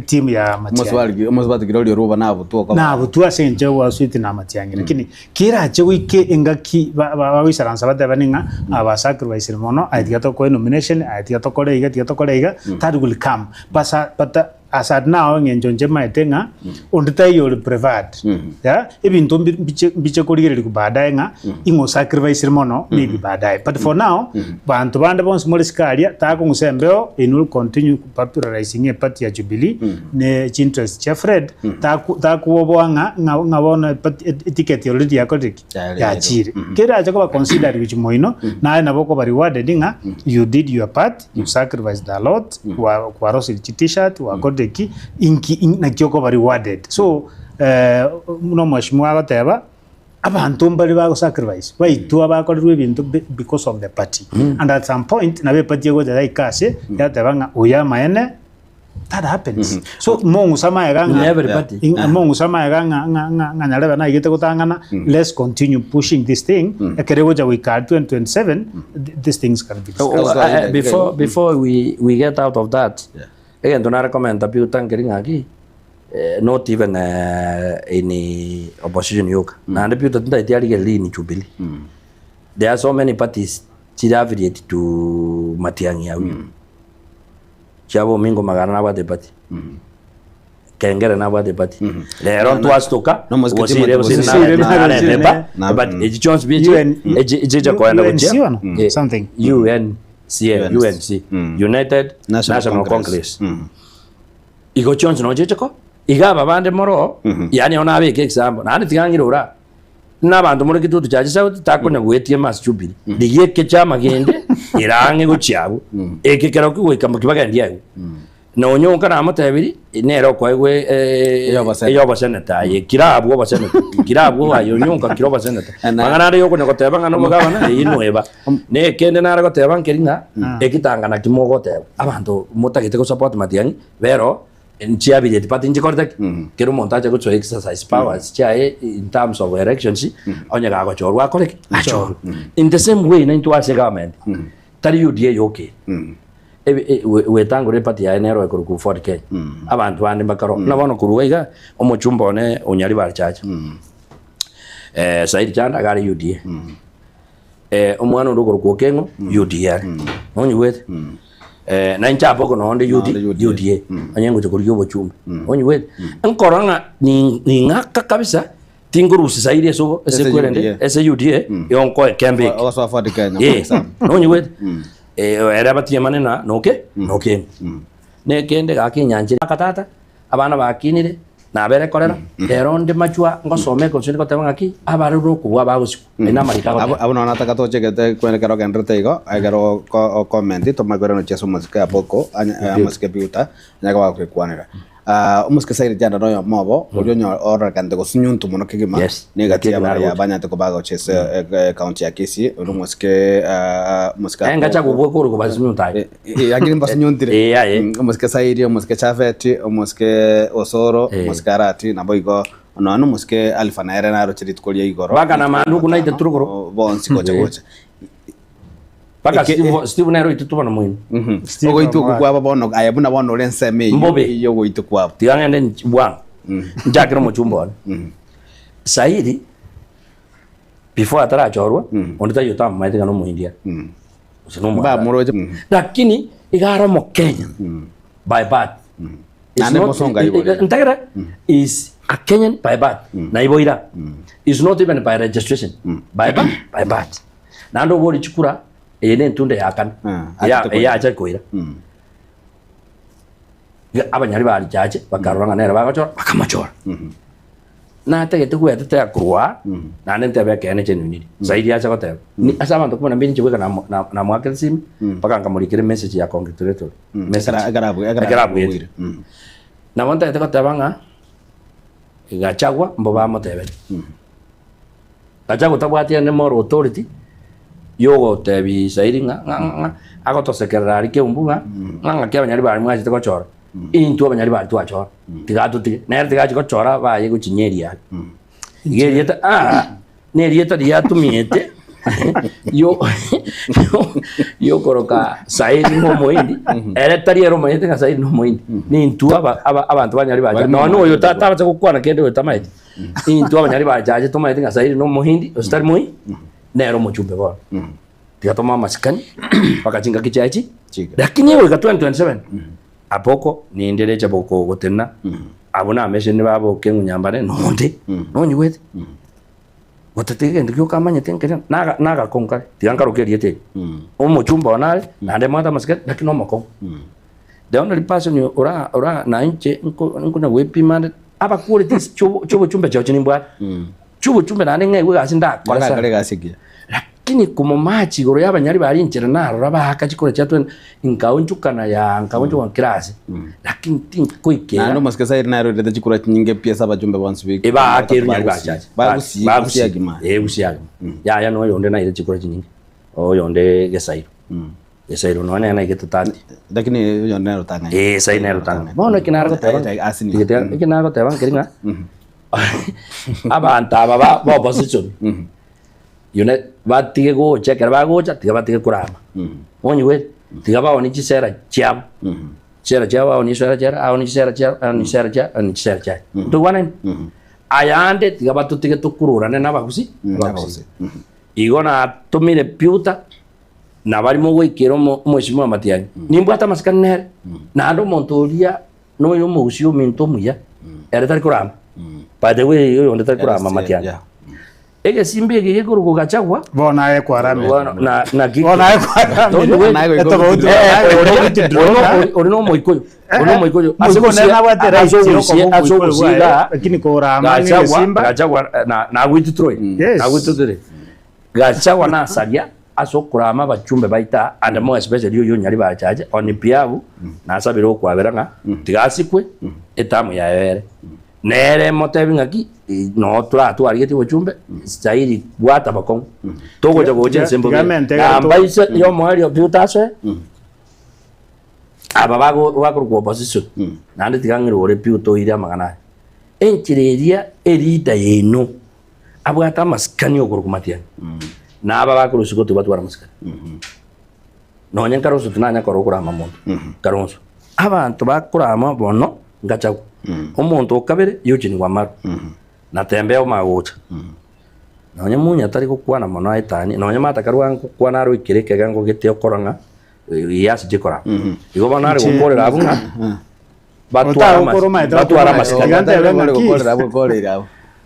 team ya Matiang'i moswali girori ruba na butu asinge wa switi na Matiang'i lakini kira che wike ingaki ba wisaransa batabaninga abasacrifice mono aitigato ko nomination aitigato ko reiga that will come but as at now ngenjonje maetenga ondita yo preferred ya ibintu biche kurigere ku baadaye nga ingo sacrifice mono maybe baadaye but for now bantu bande bon small scale ta ko ngusembeo in will continue popularizing a party ya Jubilee ne interest cha Fred ta ku obwanga ngabona ticket already yakodiki ya chiri kera acha ko consider which moino na naboko bari rewarded nga you did your part you sacrificed a lot kwa rosi t-shirt wa deki inki na kyoko bari rewarded so no mashimwa gateba abantu mbali ba sacrifice baitu abakorerwe ibintu because of the party and at some point na be party go dai kase yatabanga uya maene that happens so mongu sama yaganga everybody mongu sama yaganga nganyaleba na igete kutangana let's continue pushing this thing ekerego ja we card 2027 these things can be before we get out of that again do not recommend that you tangering agi not even any opposition yoga na ndipo tunda itiari geli ni Jubilee there are so many parties affiliated to Matiang'i awi chabo mingo magana na bade party kengere na bade party lero twastoka wasire na but it just be je ko enda kuchia something UNC United National Congress iko chonzo no jecheko igaba bande moro yani ona abike example nani tigangirura n'abantu muri kitutu cyaje sauti takonya gwetie mas Jubilee diye ke chama gende irange gucyabo ekekera ko weka mukibaga ndiyayo no nyonka na matabiri nero kwa gwe eyo baseneta yekirabwo baseneta kirabwo ayo nyonka kiro baseneta mangana yo konya koteba ngano mugabana inweba ne kende nara koteba nkeringa ekitanga na kimogoteba abantu mutagite ko support Matiang'i vero nchia bile tipati nje kortek kero montaje ko exercise powers chae in terms of elections onya ga ko chorwa korek achor in the same way na into ase government tari UDA yoke we tango re party ya enero ko ku 40k abantu bande bakaro na bono kuruiga omuchumba one onyari bar chacha Said Chanda gari UDA omwana ndo ko kengo UDA onyi wet na nchapo kono onde UDA anyengo chokuriyo bochumba onyi wet nkoranga ni ngaka kabisa tingurusi Said eso ese kwende ese UDA yonko kembe oso afadi Kenya onyi wet era batie manena noke ne kende gakinyanje akatata abana bakinire na bere korera ero ndi machwa ngosome ko sini ko tebanga ki abaru ro kuwa bagusiku ina marika ko abona nataka to chekete kwene kero kendrete igo agero comment to magoro no cheso musika poko musika biuta nyaga wa kwekwanira umuske Said Chanda no mobo ojonyo ora kande ko sunyuntu mono kigima negati ya banya te ko bago chese county ya Kisii umuske muska engacha ko boko ko basunyunta yakini basunyuntire umuske Said umuske Chafeti umuske Osoro umuske Arati na boigo no muske Alpha na era na ro chiri tkolia igoro baga na mandu kuna ite turugoro bonsi kocha Paka Steve Nero itutuba na mwini. Ogo itu kwa bono ayabuna bono lenseme yo go itu kwa. Tiangende bwa. Njakira mu chumba. Saidi before atara chorwa ondita yota maite kano mu India. Usino ba moroje. Lakini igara mo Kenya. By birth. Nane mosonga ibo. Ntagira is a Kenyan by birth. Na iboira. Is not even by registration. By birth. Nando bori chukura ene ntunde yakana ya acha koira abanyari bari chache bakaruranga nera bagachora bakamachora na tegete kuya tete akurwa na nente bekene chenuniri zaidi acha kote ni asa bantu kuma nambini chibweka na mwaka sim paka ngamulikire message ya congratulatory message agarabu na wanta tete kote banga igachagwa mboba motebe gachagwa tabwatia ne more authority yogo tebi Said nga agoto secretary ke umbunga nga ke abanyari bari mwaje te kochora into abanyari bari twachora tigatu tige nere tigaje kochora ba yego chinyeri ya ngeri eta ne rieta dia tumiete yo koroka sairi no moindi ere tariero mayete nga sairi no moindi ni ntu abantu banyari baje no yo tata baza gukwana kende we tamaiti ni ntu abanyari baje to mayete nga sairi no moindi ostari moi nero mochumbe bora tikatoma masikani wakachinga kichachi lakini wewe ka 2027 apoko ni ndelecha boko gotena abona amesheni babo kengu nyambane nonde nonyi wete watatege ndikyo kamanya tenkere naga konka tiankaro keriete omo chumba wanale nande mata masikani lakini omako the only person ora na inche nko na wepi mande aba quality chubo chumba chao chinimbwa chubo chumba nande ngai asinda kwa kale gasikia lakini kumomachi goro y'abanyari bari inchere narora bahakachikora cyatwe inkaunchukana ya nkaunchukana kirasi lakini tinkoikera nando maskesa iri naro rete chikura nyinge pia saba jumbe bonsu biki eba akeru nyari bachaje bagusiyagima usiyagima ya no yonde na ire chikura chinyinge o yonde gesairo no ana igetutati lakini yonde naro tanga sai naro tanga bona kinara goteba asini kinara goteba kiringa abanta baba bo position yone batige go checker ba go tiga batige kurama onyi we tiga ba oni chisera cham chera chawa oni sera chera oni sera chera oni sera chera oni sera chera to wane ayande tiga batu tiga tukurura ne nabagusi igona tumire piuta na bari mo we kero mo mheshimiwa Matiang'i nimbwata maskane na ndo montoria no yo mo usio minto muya era tar kurama by the way yo ndo tar kurama Matiang'i ege simbe ege kuruko gachagwa bona ye kwarame na giki bona ye kwarame ono moikoyo asikusia lakini korama ni simba gachagwa na witutroy gachagwa na salia asokurama bachumbe baita and more especially yo nyari bachaje onipiabu na sabiro kwaberanga tigasikwe etamu ya yere nere motevinga ki no tura arigeti bochumbe sairi gwata bakon togo jagoje sembo ambaise yo mwali opiutaswe ababago wakuru opposition nande tigangiro ore piuto iri amagana enchireria erita yeno abwata maskani okuru Matiang'i na ababakuru sikoto batwara maskani no nyankaroso tunanya korokura mamondo karonso abantu bakurama bono ngachago omuntu okabere yuchini wamaru natembea magucha nonya munya tari gukwana mono aitani nonya matakarwa gukwana aro ikireke gango giteo koranga yasi jikora igo banare gukorera abunga batwara masikani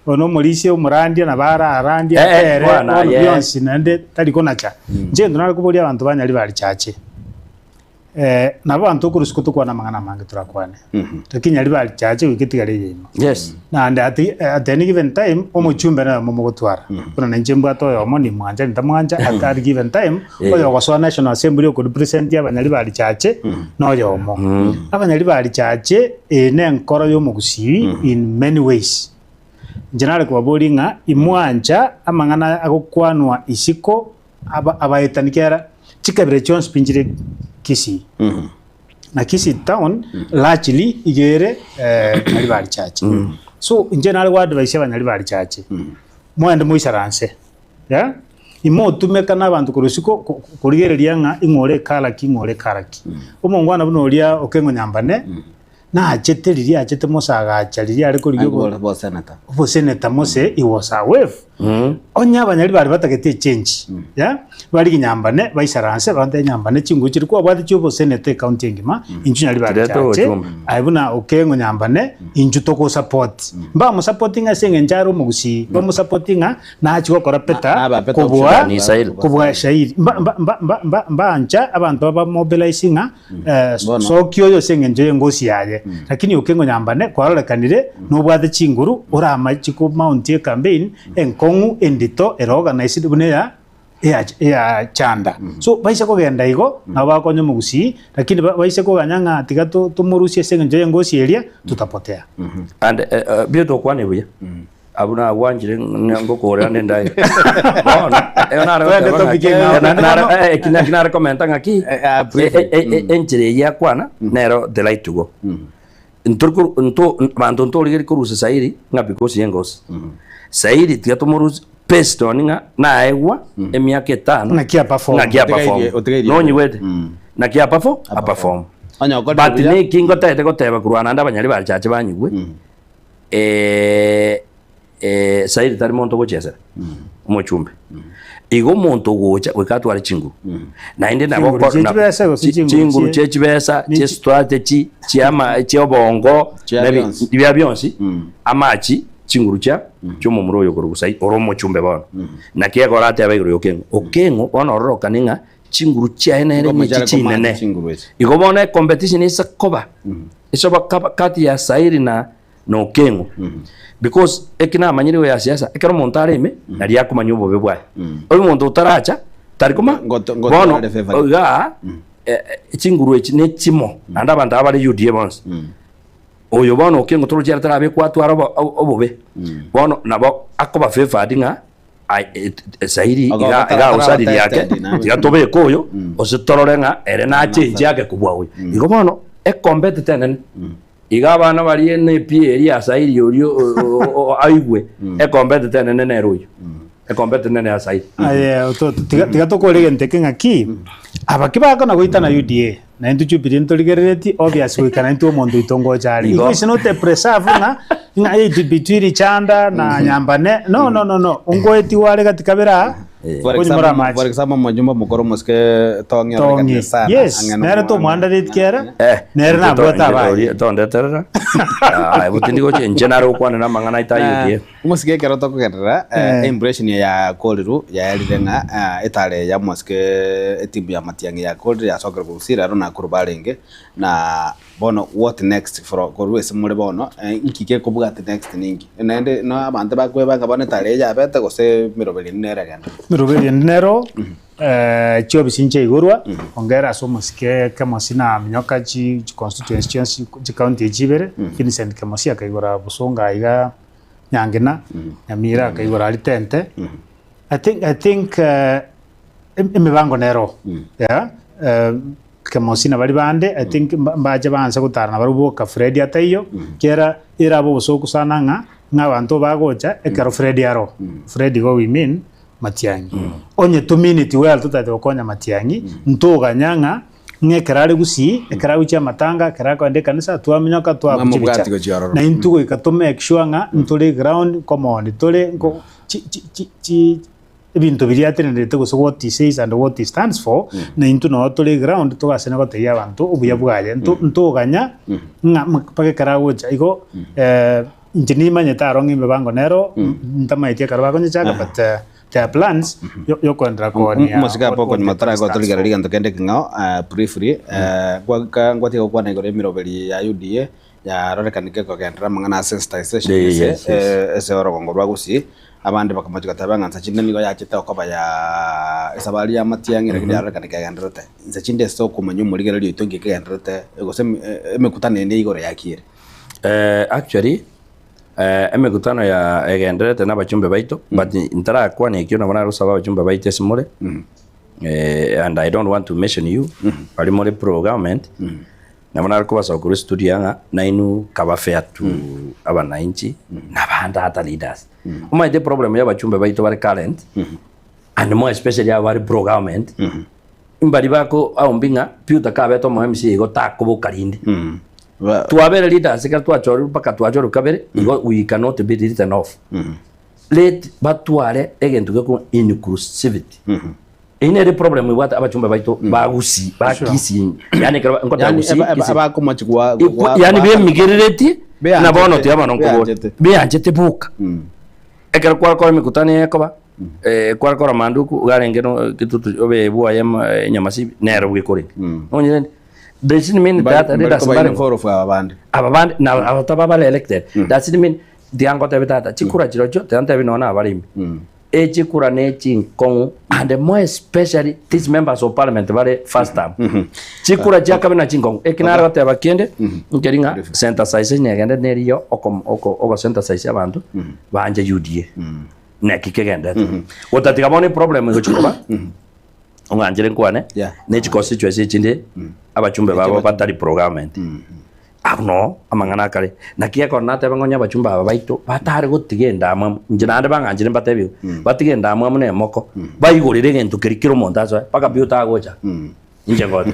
ono mulisi omurandia na bara arandia ere ono bionsi nande tari konacha nje ndonare kubolia abantu banyali bali chache nabo bantu kurusuko tukwana mangana mange turakwane lakini ali bali chache wikitigale yimo yes na and at any given time omuchumbe na momo gutwara kuna nje mbwato yo moni mwanja ndamwanja at any given time oyo goswa national assembly ko represent abanyali bali chache no yomo abanyali bali chache ne nkoro yo mugusi in many ways general kwa bolinga imwanja amangana agokwanwa isiko abaetanikera chikabire chons pinjire Kisii na Kisii town largely igere nali bali chache so in general wa advice abanyali bali chache mwende muisaranse ya imo tumeka nabantu kurusiko kurigereria nga ingore karaki omongwana buno ria okengo nyambane na acheteriria achete mosaga achariria ari kuri bo senator mose he was aware onya abanyali bari batagete change ya bari nyambane baisaranse bande nyambane chinguchiri kwa bwati chubo senator county ngima injunyali bari chache aibuna okengo nyambane injutoko support mba mo supporting asenge njaro mugusi ba mo supporting na achiko korapeta kubwa shairi mba anja abantu aba mobilizing so kyo yo senge nje ngosi yaje lakini okengo nyambane kwarakanire no bwate chinguru ora amachiko mount campaign enkongu endito organized buneya ya chanda so baise ko genda igo na bakonye mugusi lakini baise ko ganyanga tigato tumurusie senge nje ngosi eria tutapotea and bioto kwane buya abuna wanjire ngo kore ande ndai kina recommenda ngaki enjire ya kwana nero the light to go nto mando nto ligeri kurusa sairi ngapi kosi yengos sairi tigato murusi based on nga na ewa emiaka 5 na kia perform no nyiwete na kia perform but ne kingo tete goteba kurwana nda banyari bachache banyigwe saidi tari monto gocheza umuchumbe igo monto gocha wekatwara chinguru na inde nabo chinguru chechibesa che strategy chiama chiobongo bya byonsi amachi chinguru cha chomo muroyo kurugusai oromo chumbe bono na kiego rate abaiguru okengo bono roroka ninga chinguru cha enere ni chinene igo bono competition isa koba isoba kati ya sairi na no kengo because ekina manyiri ya siasa ekero montare ime nari yakumanya ubobe bwaye oyo muntu utaracha tarikoma bono ga chinguru echi ne chimo anda banda abari UDA bonse oyo bono kengo toro jera tarabe kwatwara obobe bono nabo akoba fefa dinga sairi iga usadi yake yatobe koyo ositororenga ere na change yake kubwawe igo bono competitive iga bana bari ene pie ya sairi yorio aigwe competitive nene royo competitive nene ya sairi tiga tokorege ntekenga ki abakibaka na goita na UDA na ntu chupiri ntoligereti obviously kana ntu mondo itongo chali iko isinote preserve nga bitwiri chanda na nyambane no ungoeti wale katika bera for example majumba mukoro moske tongi sana yes nere to mwanda ditkera nere na bota ba tonde terra ai butindiko chenaro kwana na mangana itayo moske kero to kugerera impression ya koliru ya lirenga etale ya moske etibu ya matiangi ya koliru ya sokero kusira rona kurbalenge na bono what next for korwese mure bono nkike kubuga the next ningi nende no abante bakwe banga bone tale ya bete gose mirobeli nere ganda mirobeli nero chio bisinche igurwa ongera so moske kama sina mnyoka chi constituency chi county jibere Vincent kama sia kaigora busonga iga nyangena nyamira kaigora litente I think imibango nero yeah kama sina bari bande I think mbaje banza gutarana baruboka Fred atayo kera irabo busoku sana nga bantu bagocha ekaro Fred yaro Fred go we mean Matiangi onye 2 minute well tutate okonya Matiangi ntoga nyanga ngekerare gusi ekara ucha matanga kera ko ande kanisa twamenyoka twa kuchibicha na intugo ikatome make sure nga ntole ground common tole ngo chi ebintu biri atenderete gusa what he says and what he stands for na into no tole ground to gasena ko teya bantu ubuya bwaje ntoganya nga pake karagocha igo injini manyeta rongi mebango nero ntamaitia karaba konye chaka but their plans yo kontra ko ni musika poko ni matara ko toli garali ganto kende ngao briefly kwa tiko kwa na gore mirobeli ya UDA ya rore kanike ko kendra mangana sensitization ese oro ngorwa gusi abandi bakamajuka tabanga nsachinde nigo yachete okoba ya esabali ya Matiangi rekidi rore kanike gendrote nsachinde so kumanyu muri garali itongi gendrote gose emekutane ne igore yakire actually emekutano ya egenderete n'abachumbe baito but intara kwa nekyo nabona rusaba abachumbe baito simule and I don't want to mention you bali muri pro government nabona ko basa kuri studio yanga nainu kaba fair to abananchi nabanda hata leaders uma the problem ya abachumbe baito bari current and more especially ya bari pro government imbali bako au mbinga piuta kabeto mo MC go takubo karindi tuabere leaders ka tuachoro paka tuachoro kabere we cannot be written off let batware egento ko inclusivity ine problem we what abachumba baito bagusi bakisi yani ngota gusi abako machikwa yani be migireti na bono te abano ko be anjete buka ekera kwa mikutani yakoba kwa manduku garengeno kitutu obe bua ya nyamasi nero gikore onye doesn't mean that that's abandi na abatababa elected doesn't mean diangota betata chikura chirocho tante binona abalimi chikura ne chinkong and more especially these members of parliament bare first time chikura chakabe na chinkong ekinara bateba kende ngeringa synthesization yagende neriyo oko synthesize abantu banje UDA na kikegenda wotatiga bone problem ngochikoba onganjire nkwane ne constituency chinde abachumbe babo batari pro government no amangana kare na kia kona te bangonya bachumba baito batare gutigenda amwe njinande banganjire mbatebi batigenda amwe mune moko baigurire gentu kirikiro montazo paka biuta gocha inje ngode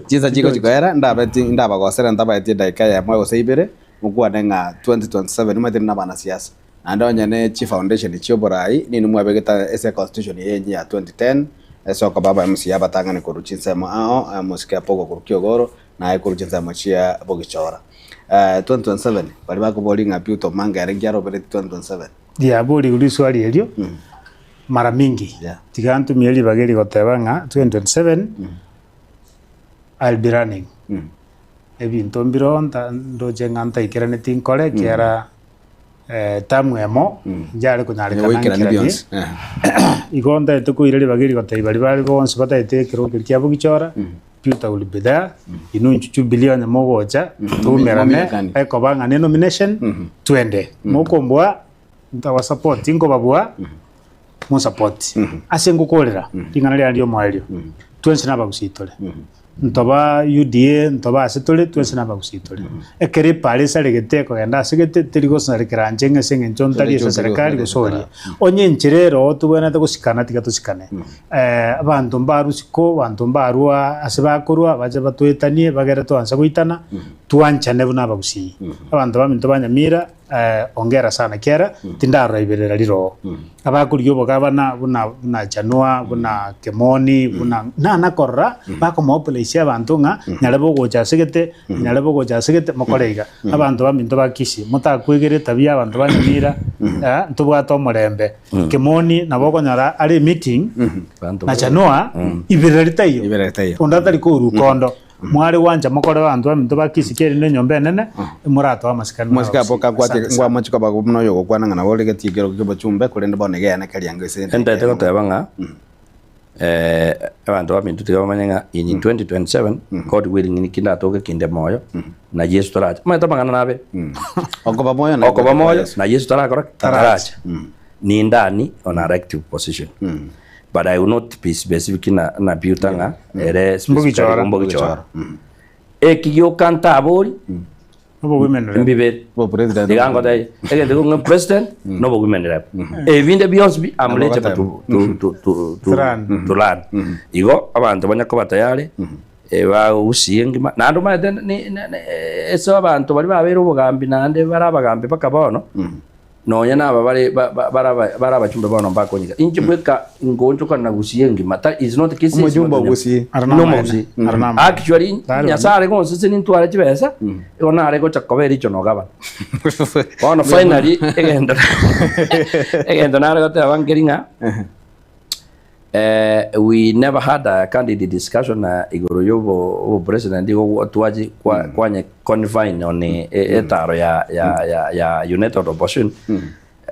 jiza jiko chikoera ndabagosera ndabaetie daika ya mwe oseibere mugwane nga 2027 mwathiri na bana siasa andonya ne chief foundation chioborai ni mwabegeta ese constitution yenye ya 2010 eso kababa msi abatanga ne kuruchinsa mao musika pogo kurukiogoro na kuruchinsa machia bogichora 2027 bali bako bolinga piuto manga yarengia robere 2027 dia boli uliswali elio mara mingi tigantu mieli bageli goteba nga 2027 I'll be running ebinto mbironda ndoje nganta ikirane tinkole kiara tamwemo njare kunyarikana igonda tukuirere bageri goteba bali bali bonse bataite kiro kirkia bugichora Peter will be there inu 2 billion mogocha tumerane ekobanga ne nomination 20 mokombwa ntawa support ingo babwa mo support asengo kolera tingana lya ndio mwalio twense naba kusitole ntoba UDA ntoba asetole twense naba kusitole ekere pale sale geteko yanda segete tirigo sarekera njenge senge nchontali esa serikali gusori onye ncherero tubona tugusikana tigatusikane abantu mbarusiko abantu mbarua asebakorwa baje batwetanie bagera twanza guitana twanchane buna bagusi abantu baminto banyamira ongera sana kera tindaro iberera liro abakuriyo bogabana buna Janua buna Kemoni buna na korra bako mopolisia abantu nga nyalebo gocha segete mokoreiga abantu baminto bakisi mutakwegere tabia abantu banyamira ntubwato morembe Kemoni naboko nyara ari meeting na Janua iberera litayo ondatari ko urukondo mwari wanja mokore bantu baminto bakisikeri ne nyombe nene murato amasikani masika boka kwate ngwa machiko bagubuno yo kwana ngana bolege tigero kibo chumbe kurende bonege yana kalianga isende enda teko tabanga abantu baminto tigamanya in 2027 God willing ni kinda toke kinde moyo na Yesu taracha mata bangana nabe okoba moyo na Yesu taracha ni ndani on a active position but I will not be specific na biutanga ere specific mbogichora ekigyo kanta abori no women mbibe president digango dai ege president no women rep evinde biosbi amleche to land igo abantu banyako batayale eba usiyengima nando mate ni eso abantu bali babera ubugambi nande barabagambi bakabono nonya naba bara bachumba bano bakonyiga inchibweka ngonjo kana gusiyengi mata is not case umujumba gusi actually nyasare go sisi ni ntwara chibesa ona arego chakoberi chono gaba ono finally egenda narego te abangeringa we never had a candidate discussion igoro yobo president igo tuaji kwanye confine on etaro ya United Opposition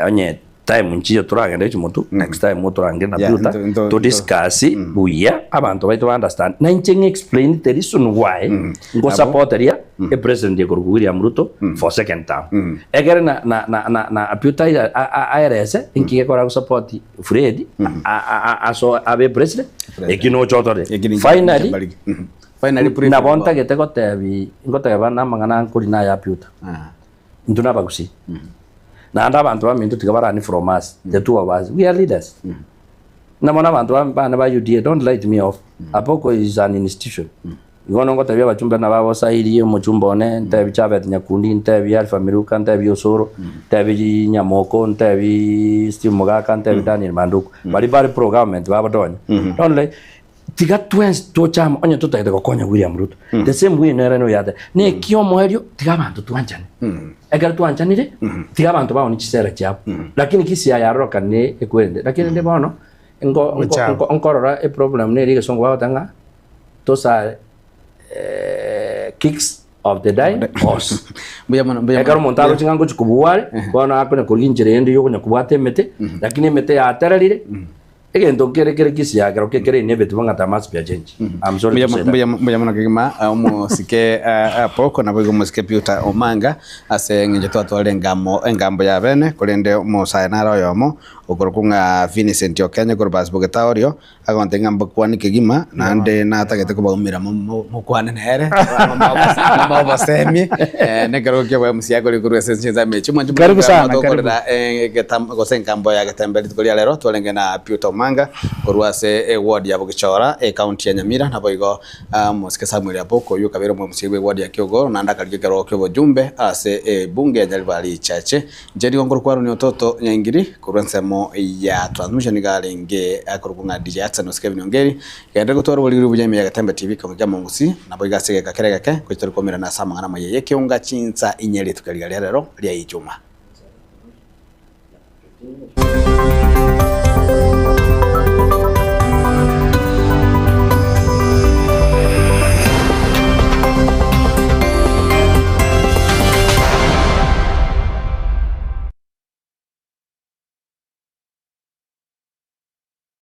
onye time nchiyo turagenda ichimutu next time muturange na piuta to discuss buya abantu baito understand na ncheng explain the reason why ngo supporteria e president igoro William Ruto for second term egere na piuta IRS inki ekora support Fred aso abe president ekino chotore finally na bonta geteko tebi ngoteba na mangana nkuri na ya piuta nduna bagusi na anda abantu baminto tigabarani from us the two of us we are leaders na mona abantu bana ba UDA don't light me off apoko is an institution ngono ngotabya bachumba na babo sairi mu chumbone ntabi chabet nyakundi ntabi Alpha Miruka ntabi Osoro ntabi Nyamoko ntabi Steve Mogaka ntabi Daniel Manduku bali program baba donyo don't like tiga twins to chama onye tutaite kokonya William Ruto the same way no reno yade ne kio moherio tiga bantu twanchane egal twanchanire tiga bantu bawo ni chisera chapo lakini kisi ya roka ne ekwende lakini ndi bono onkorora e problem ne lige songo batanga to sa kicks of the dying horse egaro montaro chingango chikubuwale bona akone kulinjire ndi yo kunya kubwate mete lakini mete ya atararire Egento kere kisiagero kere ne betu ngata must be a change. I'm sorry to say that. Mbuya mwana kigima musike poko na bwigo musike Peter Omanga ase ngeje twatwale engambo ya bene kulende musayanara yomo ukorokunga Vincent Okenya kurbas bugetaorio agonte ngambo kwani kigima nande natagete kubaumira mukwane nere mama semi negero kyo bwa musiago likuru sense za mechi mwanju karibu sana getambo gosengambo ya getembeli tukolia lero twalenge na Peter Omanga kurwase ward ya Bugichora county ya Nyamira na boigo musike Samuel Apoko yu kabero mu musibe ward ya Kyogoro nanda kaligero kyo bujumbe ase bunge ya Nyalibali chache jeri ngoro kwaro ni ototo nyangiri kurensemo ya transmission galenge akurukunga DJ Atsan usikebe nyongeri kende gutwara buli bujemi ya Gatembe TV kamuja mungusi na boiga sege kakereke kwitari komera na samangana maye kiunga chinsa inyeri tukaliga lero lya Ijumaa.